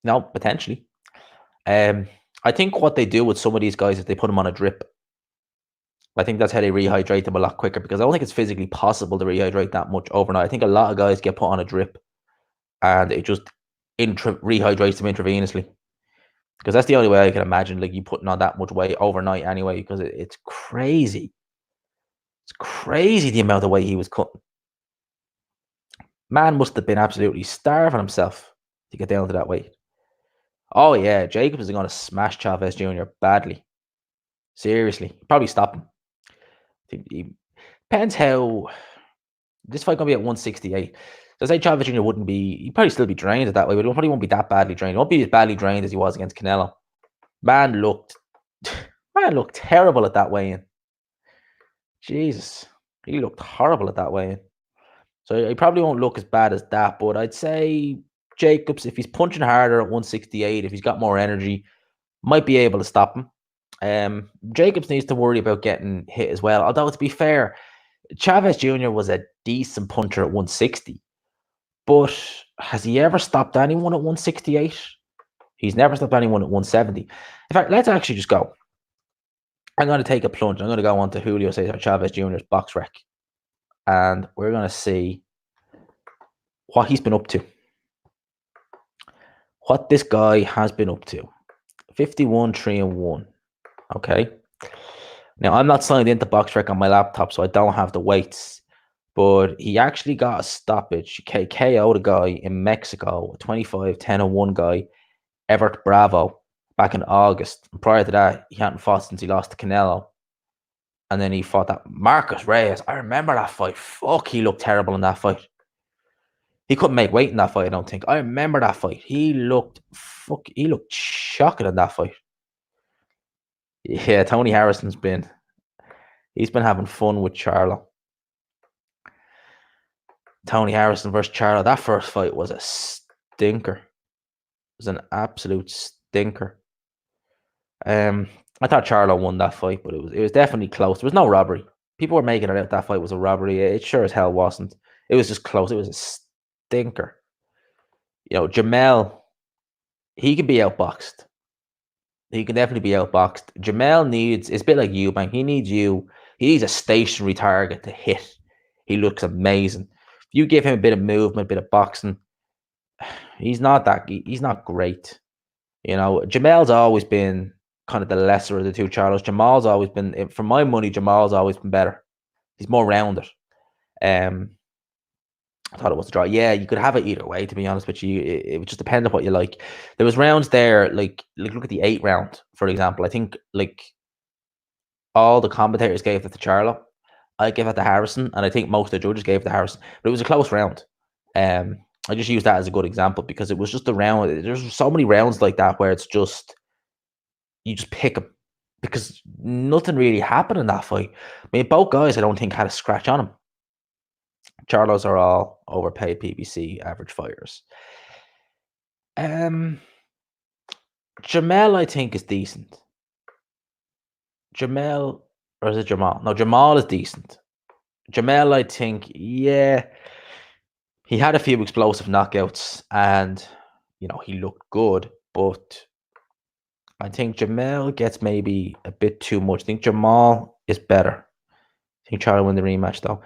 No, potentially. I think what they do with some of these guys is they put them on a drip. I think that's how they rehydrate them a lot quicker, because I don't think it's physically possible to rehydrate that much overnight. I think a lot of guys get put on a drip and it just rehydrates them intravenously. Because that's the only way I can imagine you putting on that much weight overnight anyway, because it's crazy. It's crazy the amount of weight he was cutting. Man must have been absolutely starving himself to get down to that weight. Oh yeah, Jacobs is going to smash Chavez Jr. badly. Seriously, probably stop him. Depends how this fight going to be at 168. So I say Chavez Jr. wouldn't be. He'd probably still be drained at that way, but he probably won't be that badly drained. He won't be as badly drained as he was against Canelo. Man looked terrible at that weigh-in. Jesus, he looked horrible at that weigh-in. So he probably won't look as bad as that, but I'd say Jacobs, if he's punching harder at 168, if he's got more energy, might be able to stop him. Jacobs needs to worry about getting hit as well. Although, to be fair, Chavez Jr. was a decent puncher at 160. But has he ever stopped anyone at 168? He's never stopped anyone at 170. In fact, let's actually just go. I'm going to take a plunge. I'm going to go on to Julio Cesar Chavez Jr.'s box rec. And we're going to see what he's been up to. What this guy has been up to. 51, 3-1. Okay. Now, I'm not signed into BoxRec on my laptop, so I don't have the weights. But he actually got a stoppage. KO'd a guy in Mexico, a 25-10-1 guy, Everett Bravo, back in August. And prior to that, he hadn't fought since he lost to Canelo. And then he fought that Marcus Reyes. I remember that fight. Fuck, he looked terrible in that fight. He couldn't make weight in that fight, I don't think. I remember that fight. He looked shocking in that fight. Yeah, Tony Harrison's been He's been having fun with Charlo. Tony Harrison versus Charlo. That first fight was a stinker. It was an absolute stinker. I thought Charlo won that fight, but it was definitely close. There was no robbery. People were making it out that fight was a robbery. It sure as hell wasn't. It was just close. It was a stinker. Jamel, he can be outboxed. He can definitely be outboxed. Jamel it's a bit like Eubank. He needs a stationary target to hit. He looks amazing. If you give him a bit of movement, a bit of boxing, he's not great. Jamel's always been kind of the lesser of the two Charlos. Jamal's always been, for my money, Jamal's always been better. He's more rounded. I thought it was a draw. Yeah, you could have it either way, to be honest with you. It would just depend on what you like. There was rounds there, like look at the 8th round, for example. I think all the commentators gave it to Charlo. I gave it to Harrison, and I think most of the judges gave it to Harrison. But it was a close round. I just use that as a good example because it was just a round. There's so many rounds like that where it's just you just pick them because nothing really happened in that fight. I mean, both guys I don't think had a scratch on them. Charlos are all overpaid PBC average fighters. Jamel, I think, is decent. Jamel, or is it Jamal? No, Jamal is decent. Jamel, I think, yeah, he had a few explosive knockouts and, he looked good, but I think Jamel gets maybe a bit too much. I think Jamal is better. I think Charlie win the rematch, though.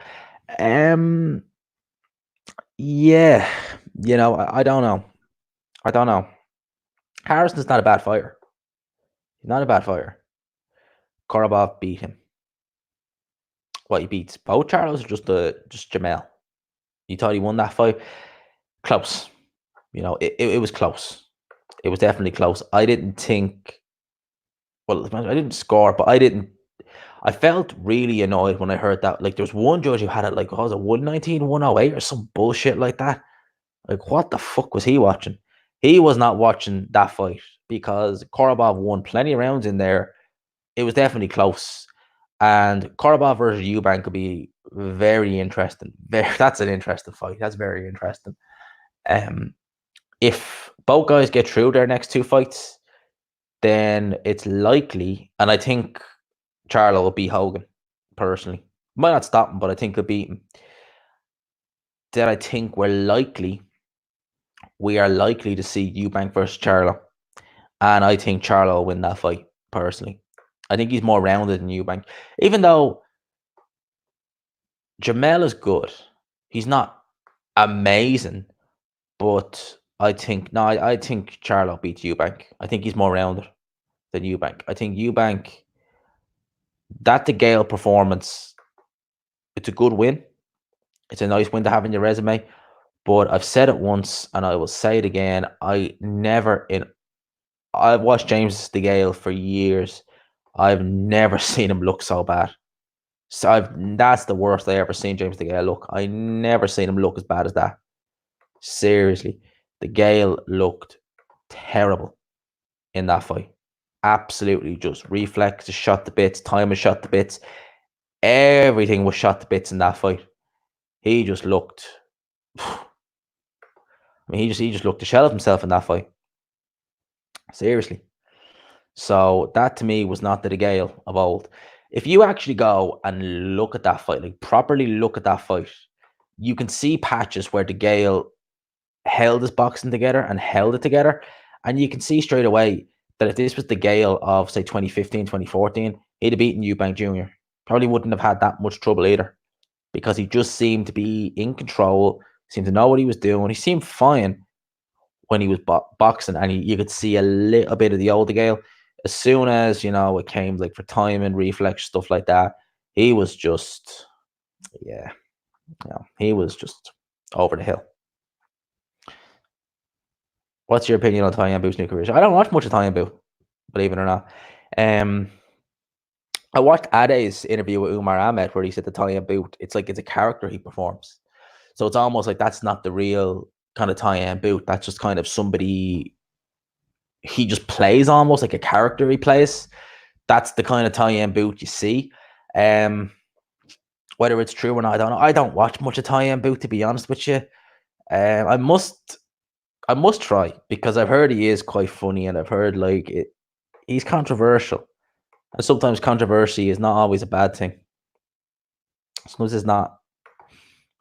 Yeah, I don't know. I don't know. Harrison's not a bad fighter. He's not a bad fighter. Korobov beat him. What, he beats both Charlos or just Jamel? You thought he won that fight? Close. It was close. It was definitely close. I didn't think. Well, I didn't score, but I felt really annoyed when I heard that. Like, there's one judge who had it like, was it 119, 108 or some bullshit like that? Like, what the fuck was he watching? He was not watching that fight because Korobov won plenty of rounds in there. It was definitely close. And Korobov versus Eubank could be very interesting. That's an interesting fight. That's very interesting. If both guys get through their next two fights, then it's likely, and I think Charlo will beat Hogan, personally. Might not stop him, but I think he'll beat him. Then I think we are likely to see Eubank versus Charlo. And I think Charlo will win that fight, personally. I think he's more rounded than Eubank. Even though Jamel is good. He's not amazing, but I think Charlo beats Eubank. I think he's more rounded than Eubank. I think Eubank, that DeGale performance, it's a good win. It's a nice win to have in your resume. But I've said it once and I will say it again. I've watched James DeGale for years. I've never seen him look so bad. So that's the worst I ever seen James DeGale look. I never seen him look as bad as that. Seriously. DeGale looked terrible in that fight. Absolutely just reflexes shot to bits, time was shot to bits. Everything was shot to bits in that fight. He just looked he just looked the shell of himself in that fight. Seriously. So that to me was not the DeGale of old. If you actually go and look at that fight, like properly look at that fight, you can see patches where DeGale held his boxing together and held it together. And you can see straight away that if this was DeGale of, say, 2015, 2014, he'd have beaten Eubank Jr. Probably wouldn't have had that much trouble either because he just seemed to be in control, seemed to know what he was doing. He seemed fine when he was boxing, and you could see a little bit of the old DeGale. As soon as, it came like for timing, reflex, stuff like that, he was just, he was just over the hill. What's your opinion on Tyan Boo's new career? I don't watch much of Tyan Boo, believe it or not. I watched Ade's interview with Umar Ahmed where he said that Tyan Boo, it's like it's a character he performs. So it's almost like that's not the real kind of Tyan Boo. That's just kind of somebody he just plays almost like a character he plays. That's the kind of Tyan Boo you see. Um, whether it's true or not, I don't know. I don't watch much of Tyen Boot, to be honest with you. I must try because I've heard he is quite funny, and I've heard like he's controversial, and sometimes controversy is not always a bad thing. Sometimes it's not.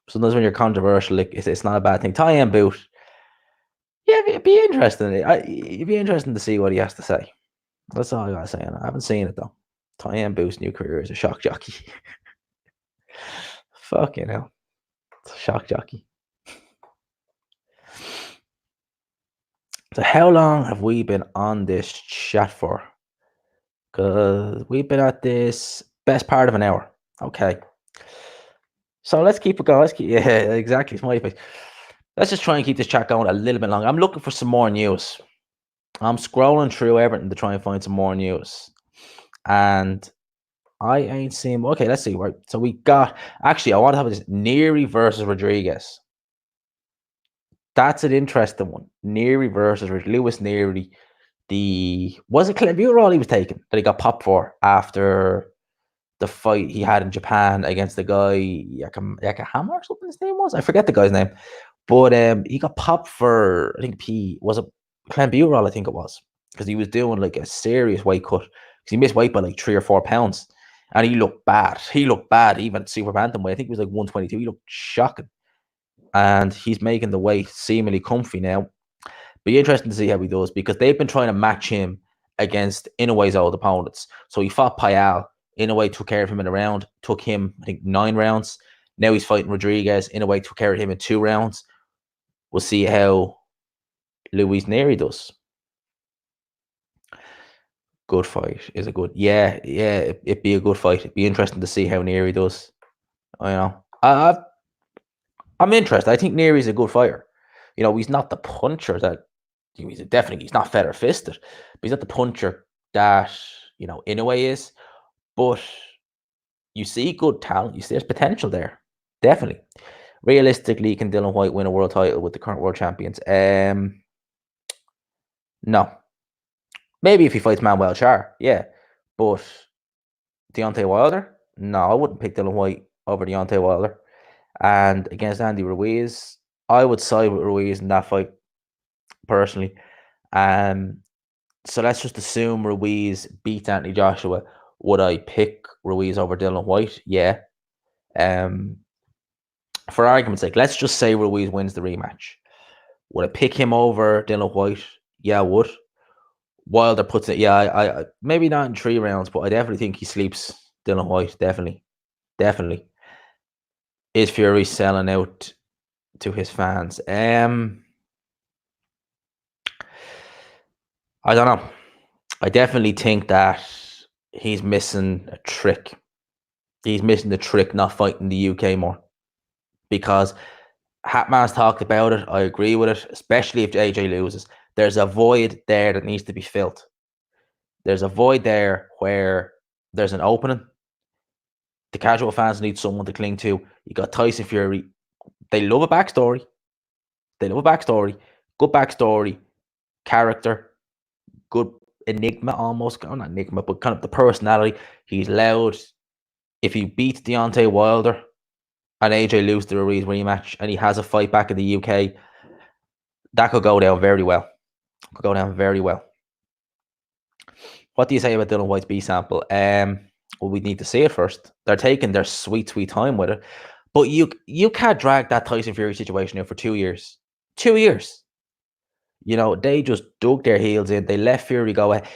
Sometimes when you're controversial, it's not a bad thing. Tyen Boot, yeah, it'd be interesting. It'd be interesting to see what he has to say. That's all I gotta say. I haven't seen it though. Tyen Boot's new career as a shock jockey. Fucking hell, it's a shock jockey. So how long have we been on this chat for? Because we've been at this best part of an hour. Okay. So let's keep it going. Yeah, exactly. Smiley face. Let's just try and keep this chat going a little bit longer. I'm looking for some more news. I'm scrolling through everything to try and find some more news. And I ain't seen. Okay, let's see. Right. So we got. Actually, I want to have this Neary versus Rodriguez. That's an interesting one. Neary versus Lewis Neary. Was it clenbuterol he was taking that he got popped for after the fight he had in Japan against the guy Yakahama or something his name was? I forget the guy's name. But he got popped for, I think was it clenbuterol, I think it was. Because he was doing like a serious weight cut. Because he missed weight by like 3 or 4 pounds. And he looked bad. He looked bad even at super bantamweight. I think he was like 122. He looked shocking. And he's making the weight seemingly comfy now. Be interesting to see how he does because they've been trying to match him against Inoue's old opponents. So he fought Payal. Inoue took care of him in a round, took him, I think, 9 rounds. Now he's fighting Rodriguez. Inoue took care of him in 2 rounds. We'll see how Luis Nery does. Good fight. Is a good. Yeah, it'd be a good fight. It'd be interesting to see how Nery does. I know. I'm interested. I think Nery's a good fighter. You know, he's not the puncher that he's not feather fisted, but he's not the puncher that Inoue is. But you see good talent. You see there's potential there. Definitely. Realistically, can Dylan White win a world title with the current world champions? No. Maybe if he fights Manuel Char, yeah. But Deontay Wilder? No, I wouldn't pick Dylan White over Deontay Wilder. And against Andy Ruiz, I would side with Ruiz in that fight, personally. So let's just assume Ruiz beats Anthony Joshua. Would I pick Ruiz over Dylan White? Yeah. For argument's sake, let's just say Ruiz wins the rematch. Would I pick him over Dylan White? Yeah, I would. Wilder puts it. Yeah, I maybe not in 3 rounds, but I definitely think he sleeps Dylan White. Definitely. Is Fury selling out to his fans? I don't know. I definitely think that he's missing a trick. He's missing the trick not fighting the UK more. Because Hatman's talked about it. I agree with it, especially if AJ loses. There's a void there that needs to be filled. There's a void there where there's an opening. The casual fans need someone to cling to. You got Tyson Fury. They love a backstory. Good backstory. Character. Good enigma almost. Not enigma, but kind of the personality. He's loud. If he beats Deontay Wilder and AJ loses the Ruiz rematch and he has a fight back in the UK, that could go down very well. What do you say about Dylan White's B sample? Well, we need to see it first. They're taking their sweet time with it. But you can't drag that Tyson Fury situation out for 2 years. 2 years. They just dug their heels in. They let Fury go ahead.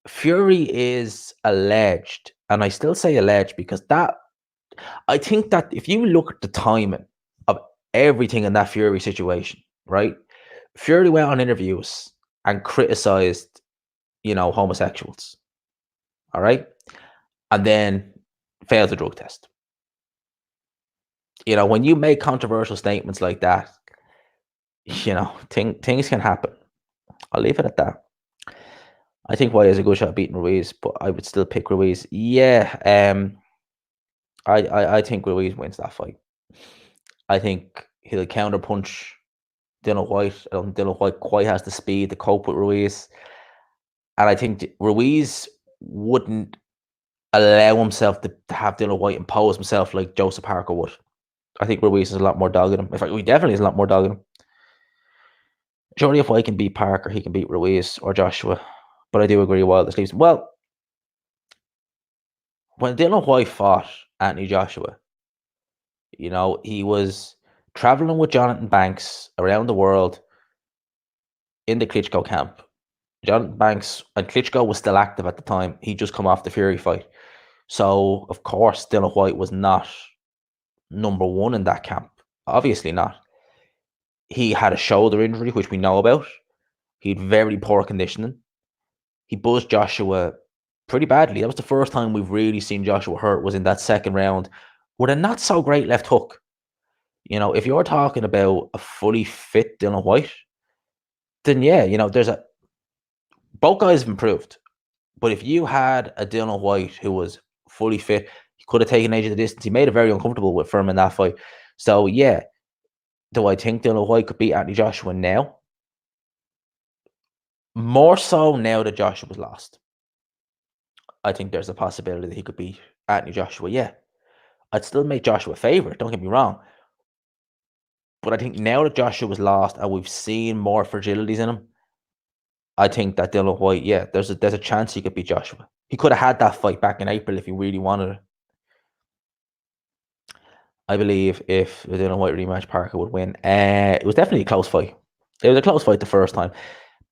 Fury is alleged, and I still say alleged because I think that if you look at the timing of everything in that Fury situation, right? Fury went on interviews and criticized, homosexuals. All right. And then failed the drug test. When you make controversial statements like that, things can happen. I'll leave it at that. I think White is a good shot at beating Ruiz, but I would still pick Ruiz. Yeah. I think Ruiz wins that fight. I think he'll counterpunch Dylan White. I don't think Dylan White quite has the speed to cope with Ruiz. And I think Ruiz wouldn't allow himself to have Dylan White impose himself like Joseph Parker would. I think Ruiz is a lot more dogged than him. In fact, he definitely is a lot more dogged than him. Surely if White can beat Parker, he can beat Ruiz or Joshua. But I do agree Wilder sleeps. Well, when Dylan White fought Anthony Joshua, he was traveling with Jonathan Banks around the world in the Klitschko camp. Jonathan Banks and Klitschko was still active at the time. He just come off the Fury fight. So, of course, Dylan White was not number one in that camp. Obviously not. He had a shoulder injury, which we know about. He had very poor conditioning. He buzzed Joshua pretty badly. That was the first time we've really seen Joshua hurt, was in that second round with a not so great left hook. If you're talking about a fully fit Dylan White, then yeah, there's both guys have improved. But if you had a Dylan White who was fully fit, he could have taken Age of the distance. He made it very uncomfortable with Furman in that fight. So yeah, do I think Dylan White could beat Anthony Joshua now? More so now that Joshua's lost. I think there's a possibility that he could beat Anthony Joshua. Yeah, I'd still make Joshua a favorite. Don't get me wrong, but I think now that Joshua's lost and we've seen more fragilities in him, I think that Dylan White, yeah, there's a chance he could beat Joshua. He could have had that fight back in April if he really wanted it. I believe if the Dylan White rematch, Parker would win. It was definitely a close fight. It was a close fight the first time.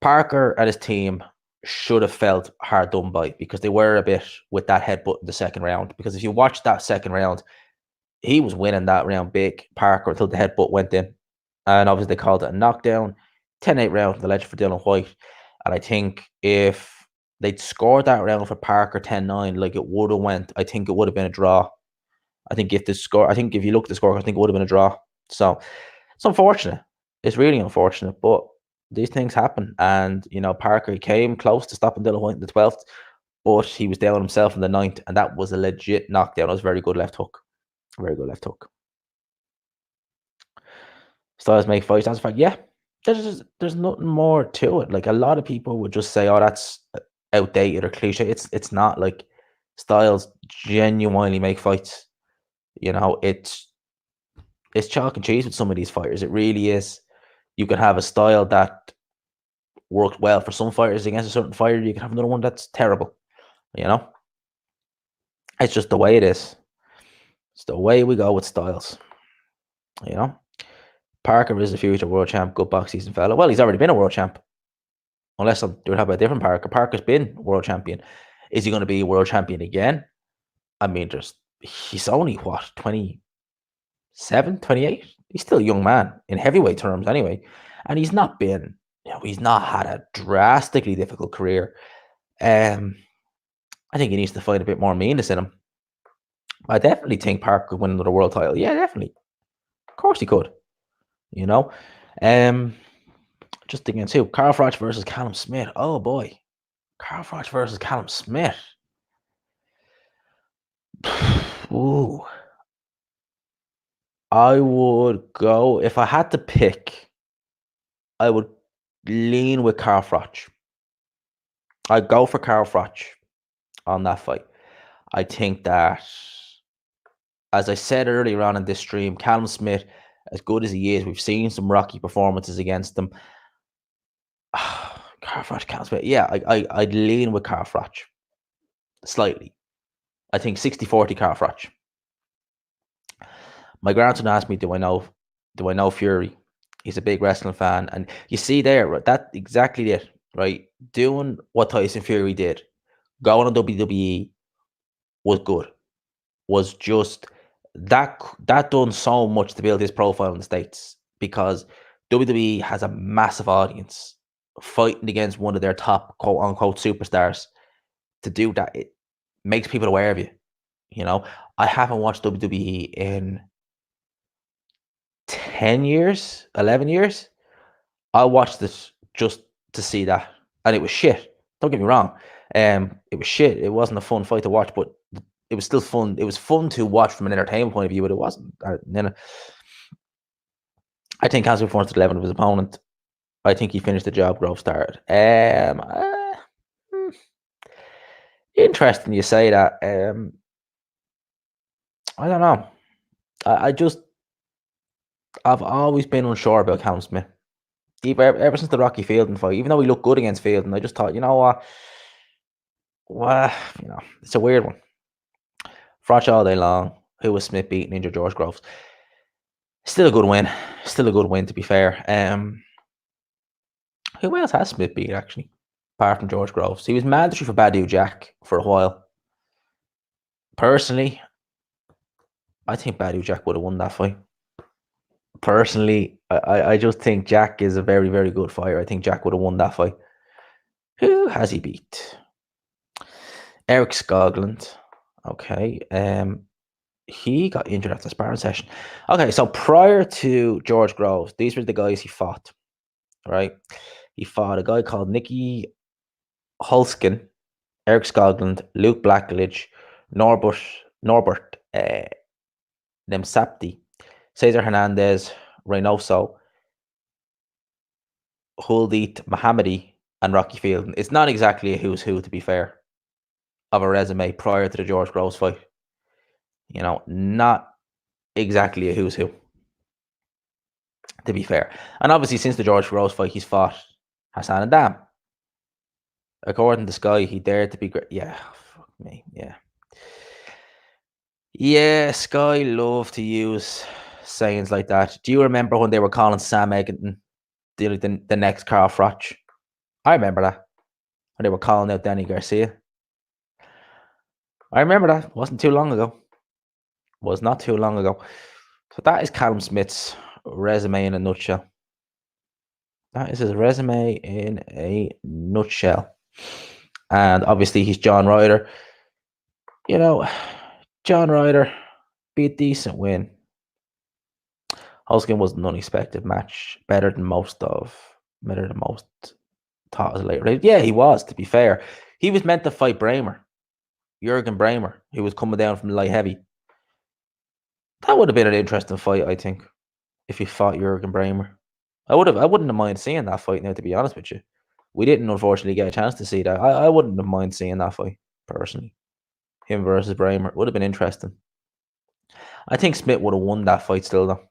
Parker and his team should have felt hard done by because they were a bit with that headbutt in the second round. Because if you watch that second round, he was winning that round big, Parker, until the headbutt went in. And obviously they called it a knockdown. 10-8 round, the legend for Dylan White. And I think if they'd scored that round for Parker 10-9, like it would have went, I think it would have been a draw. I think if you look at the score, I think it would have been a draw. So it's unfortunate. It's really unfortunate, but these things happen. And Parker came close to stopping Dylan White in the 12th, but he was down himself in the 9th, and that was a legit knockdown. It was a very good left hook. Very good left hook. Styles make fights. That's a fact. Yeah, there's nothing more to it. Like a lot of people would just say, "Oh, that's outdated or cliche." It's not. Like Styles genuinely make fights. It's chalk and cheese with some of these fighters. It really is. You can have a style that worked well for some fighters against a certain fighter. You can have another one that's terrible. You know, it's just the way it is. It's the way we go with styles. You know, Parker is the future world champ, good box season fella. Well, he's already been a world champ. Unless I'm doing about a different Parker. Parker's been world champion. Is he going to be a world champion again? I mean, he's only what, 27, 28? He's still a young man in heavyweight terms anyway. And he's not had a drastically difficult career. I think he needs to find a bit more meanness in him. I definitely think Parker could win another world title. Yeah, definitely. Of course he could. Just thinking too, Carl Froch versus Callum Smith. Oh boy. Carl Froch versus Callum Smith. Ooh. I would go, if I had to pick, I would lean with Carl Froch. I'd go for Carl Froch on that fight. I think that, as I said earlier on in this stream, Callum Smith, as good as he is, we've seen some rocky performances against him. Carl Froch, Callum Smith. Yeah, I'd lean with Carl Froch. Slightly. I think 60-40 Carl Froch. My grandson asked me, do I know Fury? He's a big wrestling fan. And you see there, that exactly it, right? Doing what Tyson Fury did, going on WWE was good. Was just that done so much to build his profile in the States because WWE has a massive audience fighting against one of their top quote unquote superstars. To do that, it makes people aware of you. I haven't watched WWE in 10 years, 11 years. I watched this just to see that. And it was shit. Don't get me wrong. It was shit. It wasn't a fun fight to watch, but it was still fun. It was fun to watch from an entertainment point of view, but it wasn't. I think Castle performed to the level of his opponent. I think he finished the job Grove started. Interesting you say that. I don't know. I just I've always been unsure about Callum Smith. Ever since the Rocky Fielding fight, even though he looked good against Fielding, I just thought, you know what? Well, it's a weird one. Frotch all day long. Who was Smith beating injured George Groves? Still a good win. Still a good win, to be fair. Who else has Smith beat, actually? Apart from George Groves. He was mandatory for Badu Jack for a while. Personally, I think Badu Jack would have won that fight. Personally, I just think Jack is a very, very good fighter. I think Jack would have won that fight. Who has he beat? Eric Skoglund. Okay. He got injured after the sparring session. Okay, so prior to George Groves, these were the guys he fought. Right? He fought a guy called Nicky Holskin, Eric Skoglund, Luke Blackledge, Norbert Nemsapti, Cesar Hernandez, Reynoso, Huldit Mohammadi, and Rocky Fielding. It's not exactly a who's who, to be fair, of a resume prior to the George Groves fight. Not exactly a who's who, to be fair. And obviously, since the George Groves fight, he's fought Hassan and Dam. According to Sky, he dared to be great. Yeah, fuck me. Yeah. Yeah, Sky love to use sayings like that. Do you remember when they were calling Sam Egerton the next Carl Froch? I remember that. When they were calling out Danny Garcia. I remember that. It wasn't too long ago. Was not too long ago. So that is Callum Smith's resume in a nutshell. That is his resume in a nutshell. And obviously he's John Ryder. John Ryder, be a decent win. Holskin was an unexpected match. Better than most thought as later. Yeah, he was, to be fair. He was meant to fight Jürgen Bremer, who was coming down from light heavy. That would have been an interesting fight, I think, if he fought Jürgen Bremer. I wouldn't have minded seeing that fight now, to be honest with you. We didn't unfortunately get a chance to see that. I wouldn't have minded seeing that fight, personally. Him versus Bremer. Would have been interesting. I think Smith would have won that fight still, though.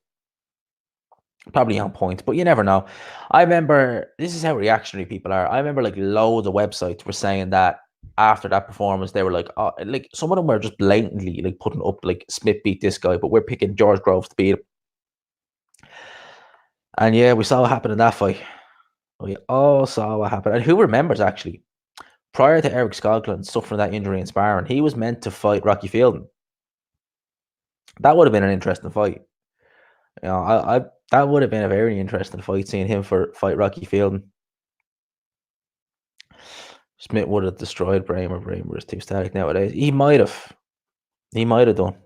Probably on points, but you never know. I remember, this is how reactionary people are. I remember loads of websites were saying that after that performance, they were like, oh, some of them were just blatantly putting up Smith beat this guy, but we're picking George Groves to beat him. And yeah, we saw what happened in that fight. We all saw what happened. And who remembers, actually, prior to Eric Skoglund suffering that injury in sparring, he was meant to fight Rocky Fielding. That would have been an interesting fight. That would have been a very interesting fight, seeing him fight Rocky Fielding. Smith would have destroyed Bremer. Bremer is too static nowadays. He might have done.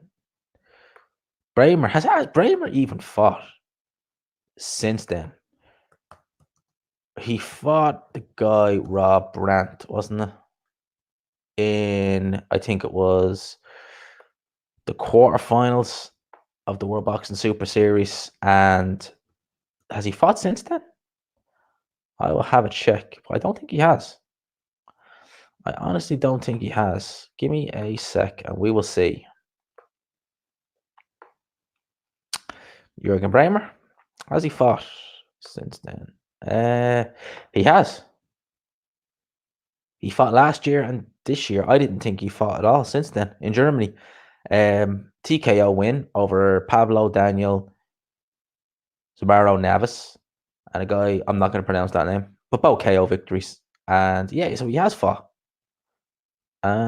Has Bremer even fought since then? He fought the guy Rob Brandt, wasn't it? I think it was the quarterfinals of the World Boxing Super Series. And has he fought since then? I will have a check. I don't think he has. I honestly don't think he has. Give me a sec and we will see. Jürgen Bremer? Has he fought since then? He has. He fought last year and this year. I didn't think he fought at all since then in Germany. TKO win over Pablo Daniel Zamaro Navis and a guy, I'm not going to pronounce that name, but both KO victories. And yeah, so he has fought.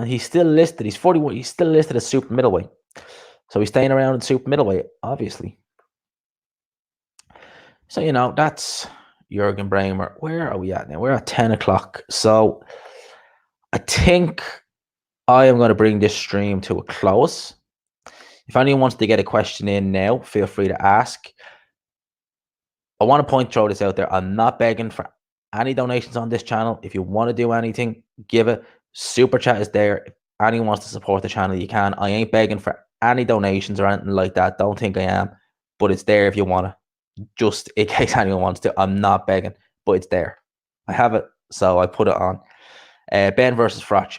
He's still listed. He's 41. He's still listed as super middleweight. So he's staying around in super middleweight, obviously. So, that's Jürgen Bremer. Where are we at now? We're at 10 o'clock. So I think I am going to bring this stream to a close. If anyone wants to get a question in now, feel free to ask. I want to throw this out there. I'm not begging for any donations on this channel. If you want to do anything, give it. Super chat is there. If anyone wants to support the channel, you can. I ain't begging for any donations or anything like that. Don't think I am. But it's there if you want to. Just in case anyone wants to. I'm not begging, but it's there. I have it, so I put it on. Ben versus Froch.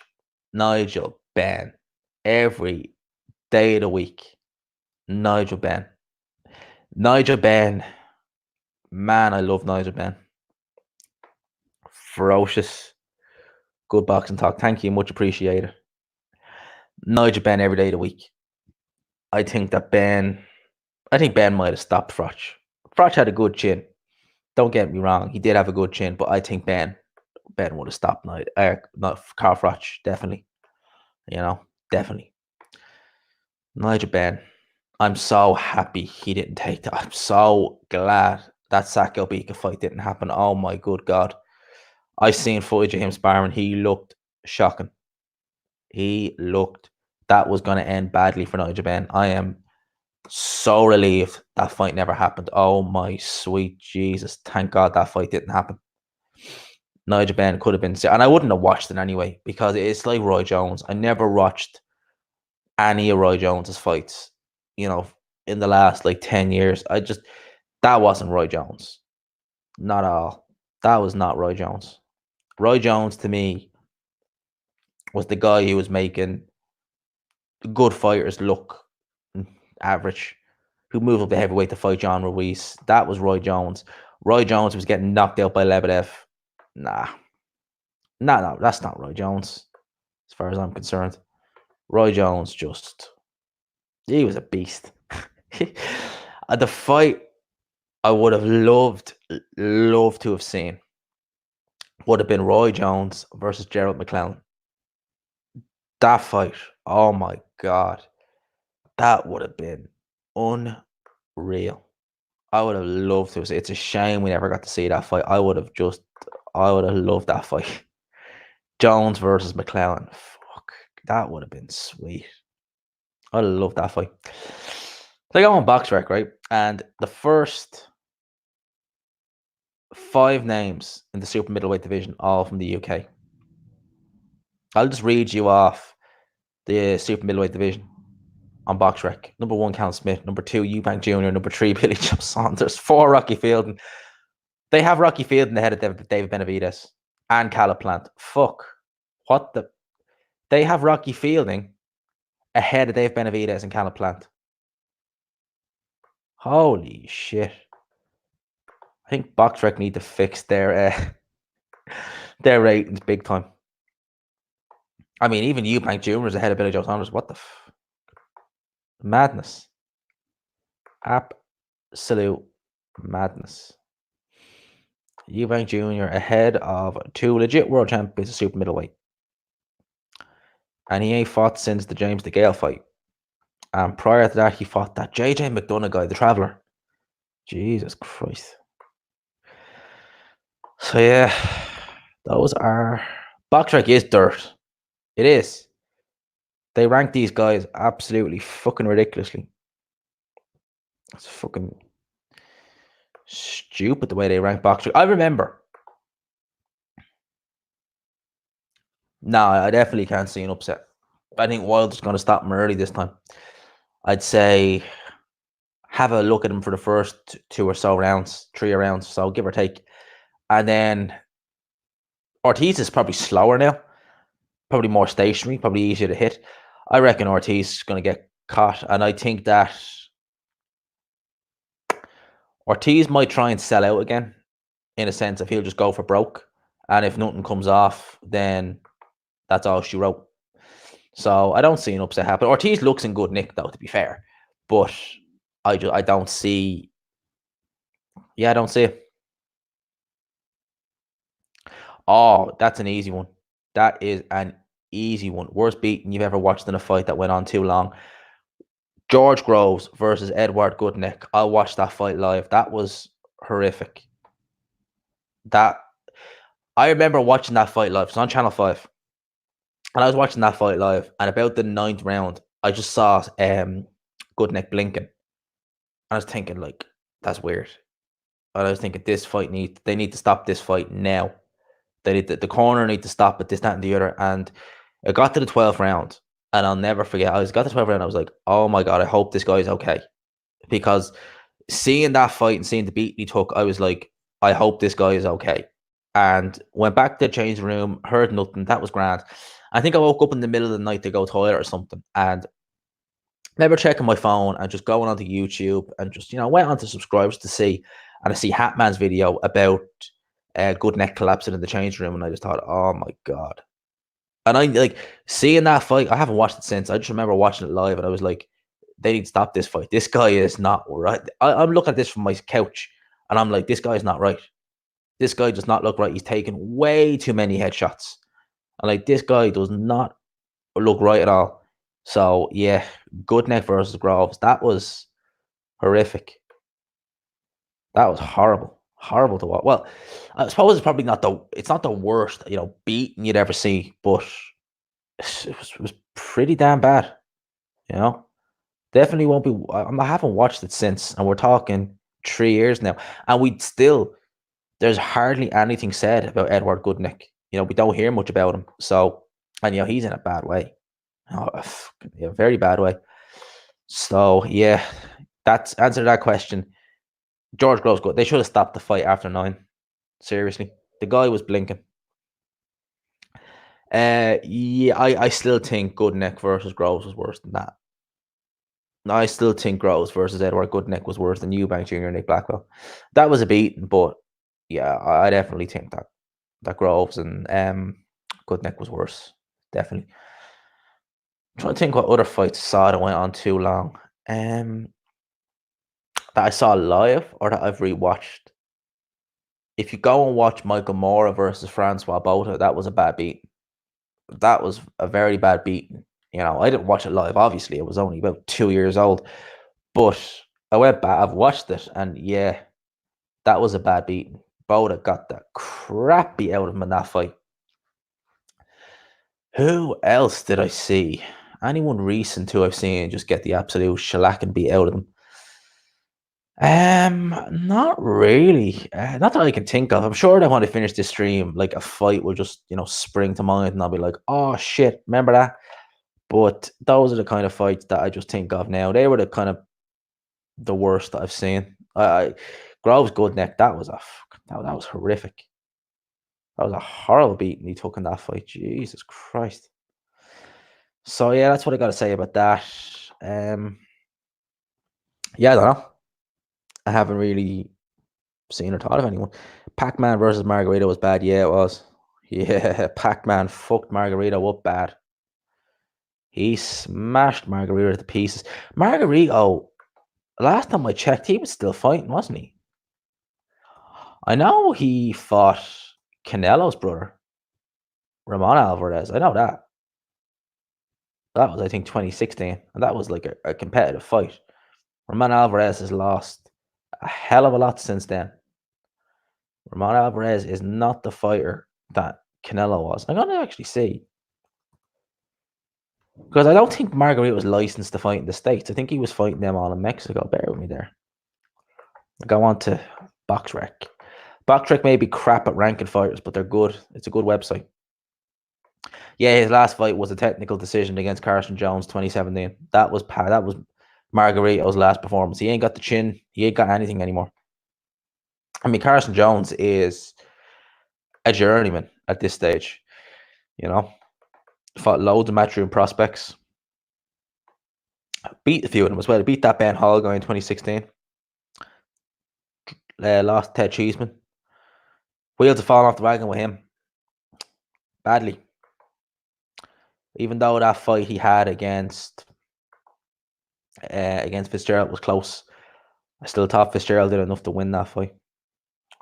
Nigel Benn. Every day of the week. Nigel Benn. Nigel Benn. Man, I love Nigel Benn. Ferocious. Good boxing talk. Thank you. Much appreciated. Nigel Benn every day of the week. I think Ben might have stopped Froch. Froch had a good chin. Don't get me wrong. He did have a good chin, but I think Ben would have stopped not Carl Froch. Definitely. Definitely. Nigel Benn. I'm so happy he didn't take that. I'm so glad that Sacco Bika fight didn't happen. Oh my good God. I seen footage of him sparring. He looked shocking. That was going to end badly for Nigel Benn. I am so relieved that fight never happened. Oh my sweet Jesus. Thank God that fight didn't happen. Nigel Benn could have been, and I wouldn't have watched it anyway, because it's like Roy Jones. I never watched any of Roy Jones's fights, in the last 10 years. That wasn't Roy Jones. Not at all. That was not Roy Jones. Roy Jones, to me, was the guy who was making good fighters look average, who moved up the heavyweight to fight John Ruiz. That was Roy Jones. Roy Jones was getting knocked out by Lebedev. Nah, that's not Roy Jones, as far as I'm concerned. Roy Jones he was a beast. The fight I would have loved to have seen would have been Roy Jones versus Gerald McClellan. That fight, oh my God, that would have been unreal. I would have loved to see. It's a shame we never got to see that fight. I would have loved that fight. Jones versus McClellan. Fuck, that would have been sweet. I'd have loved that fight. They go on BoxRec, right? And the first 5 names in the super middleweight division, all from the UK. I'll just read you off the super middleweight division on BoxRec. Number 1, Callum Smith. Number 2, Eubank Jr. Number 3, Billy Joe Saunders. 4, Rocky Fielding. They have Rocky Fielding ahead of David Benavidez and Caleb Plant. Fuck. What the? They have Rocky Fielding ahead of Dave Benavidez and Caleb Plant. Holy shit. I think BoxRec need to fix their ratings big time. I mean, even Eubank Jr. is ahead of Billy Joe Saunders. What the madness. Absolute madness. Eubank Jr. ahead of 2 legit world champions of super middleweight. And he ain't fought since the James DeGale fight. And prior to that, he fought that JJ McDonough guy, the Traveller. Jesus Christ. So yeah, those are... BoxRec is dirt. It is. They rank these guys absolutely fucking ridiculously. It's fucking stupid the way they rank BoxRec. I remember. No, I definitely can't see an upset. I think Wilder's going to stop him early this time. I'd say have a look at him for the first 2 or so rounds, 3 rounds, so give or take. And then Ortiz is probably slower now, probably more stationary, probably easier to hit. I reckon Ortiz is going to get caught, and I think that Ortiz might try and sell out again, in a sense, if he'll just go for broke. And if nothing comes off, then that's all she wrote. So I don't see an upset happen. Ortiz looks in good nick, though, to be fair. But I don't see... Yeah, I don't see it. Oh, that's an easy one. That is an easy one. Worst beating you've ever watched in a fight that went on too long. George Groves versus Edward Goodneck. I watched that fight live. That was horrific. I remember watching that fight live. It's on Channel 5. And I was watching that fight live. And about the 9th round, I just saw Goodneck blinking. And I was thinking, that's weird. And I was thinking, they need to stop this fight now. The corner need to stop it, this, that, and the other. And it got to the 12th round. And I'll never forget. Got to the 12th round. I was like, oh my God, I hope this guy's okay. Because seeing that fight and seeing the beat he took, I was like, I hope this guy is okay. and went back to the changing room, heard nothing. That was grand. I think I woke up in the middle of the night to go toilet or something, and remember checking my phone and just going onto YouTube and just went onto subscribers to see, and I see Hatman's video about Good Neck collapsing in the changing room, and I just thought, oh my god. And I like seeing that fight. I haven't watched it since. I just remember watching it live, and I was like, they need to stop this fight. This guy is not right. I'm looking at this from my couch, and I'm like, this guy is not right. This guy does not look right. He's taking way too many headshots. And like this guy does not look right at all. So yeah, Goodneck versus Groves. That was horrific. That was horrible. Horrible to watch. Well, I suppose it's not the worst, beating you'd ever see, but it was pretty damn bad, you know. Definitely won't be. I haven't watched it since, and we're talking 3 years now, and there's hardly anything said about Edward Goodnick. We don't hear much about him. So, and he's in a bad way. Oh, yeah, very bad way. So yeah, that's answer that question. George Groves good. They should have stopped the fight after 9. Seriously, the guy was blinking. Yeah, I still think Goodneck versus Groves was worse than that. I still think Groves versus Edward Goodneck was worse than Eubank Jr. and Nick Blackwell. That was a beating, but yeah, I definitely think that Groves and Goodneck was worse. Definitely. I'm trying to think what other fights I saw that went on too long. That I saw live or that I've rewatched. If you go and watch Michael Mora versus Francois Bota, that was a bad beat. That was a very bad beating. I didn't watch it live. Obviously, it was only about 2 years old, but I went back. I've watched it, and yeah, that was a bad beating. Bota got the crap beat out of him in that fight. Who else did I see? Anyone recent who I've seen just get the absolute shellacking beat out of them? Not really. Not that I can think of. I'm sure that when I finish this stream, like a fight will just, spring to mind, and I'll be like, "Oh shit, remember that?" But those are the kind of fights that I just think of now. They were the worst that I've seen. Groves Goodneck, that was horrific. That was a horrible beating he took in that fight. Jesus Christ. So yeah, that's what I got to say about that. Yeah, I don't know. I haven't really seen or thought of anyone. Pac-Man versus Margarito was bad. Yeah, it was. Yeah, Pac-Man fucked Margarito up bad. He smashed Margarito to pieces. Margarito, last time I checked, he was still fighting, wasn't he? I know he fought Canelo's brother, Ramon Alvarez. I know that. That was, I think, 2016, and that was like a competitive fight. Ramon Alvarez has lost a hell of a lot since then. Ramon Alvarez is not the fighter that Canelo was. I'm gonna actually see, because I don't think Margarito was licensed to fight in the States. I think he was fighting them all in Mexico. Bear with me there. Go on to BoxRec. BoxRec may be crap at ranking fighters, but they're good. It's a good website. Yeah, his last fight was a technical decision against Carson Jones, 2017. That was Margarito's last performance. He ain't got the chin. He ain't got anything anymore. I mean, Carson Jones is a journeyman at this stage. Fought loads of matchroom prospects. Beat a few of them as well. He beat that Ben Hall guy in 2016. Lost Ted Cheeseman. Wheels have fallen off the wagon with him badly. Even though that fight he had against Fitzgerald was close, I still thought Fitzgerald did enough to win that fight.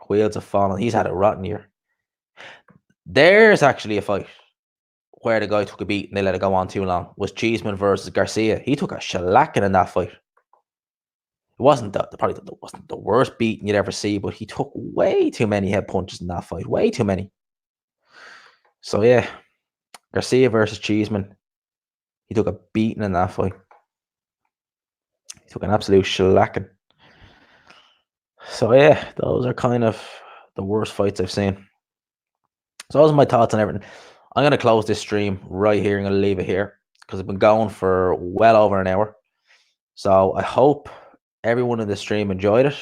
Wheels have fallen. He's had a rotten year. There's actually a fight where the guy took a beat and they let it go on too long. Was Cheeseman versus Garcia. He took a shellacking in that fight. It wasn't wasn't the worst beating you'd ever see, but he took way too many head punches in that fight. Way too many. So yeah, Garcia versus Cheeseman. He took a beating in that fight. He took an absolute shellacking. So yeah, those are kind of the worst fights I've seen. So those are my thoughts on everything. I'm going to close this stream right here. I'm going to leave it here because I've been going for well over an hour. So I hope everyone in the stream enjoyed it.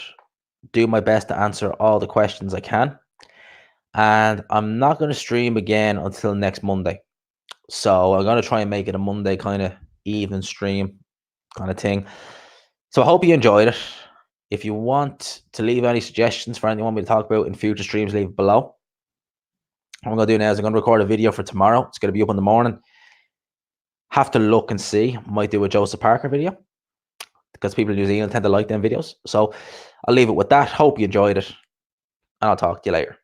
Do my best to answer all the questions I can. and I'm not going to stream again until next Monday. So I'm going to try and make it a Monday kind of evening stream kind of thing. So I hope you enjoyed it. If you want to leave any suggestions for anything you want me to talk about in future streams, leave it below. What I'm going to do now is I'm going to record a video for tomorrow. It's going to be up in the morning. Have to look and see. Might do a Joseph Parker video because people in New Zealand tend to like them videos. So I'll leave it with that. Hope you enjoyed it, and I'll talk to you later.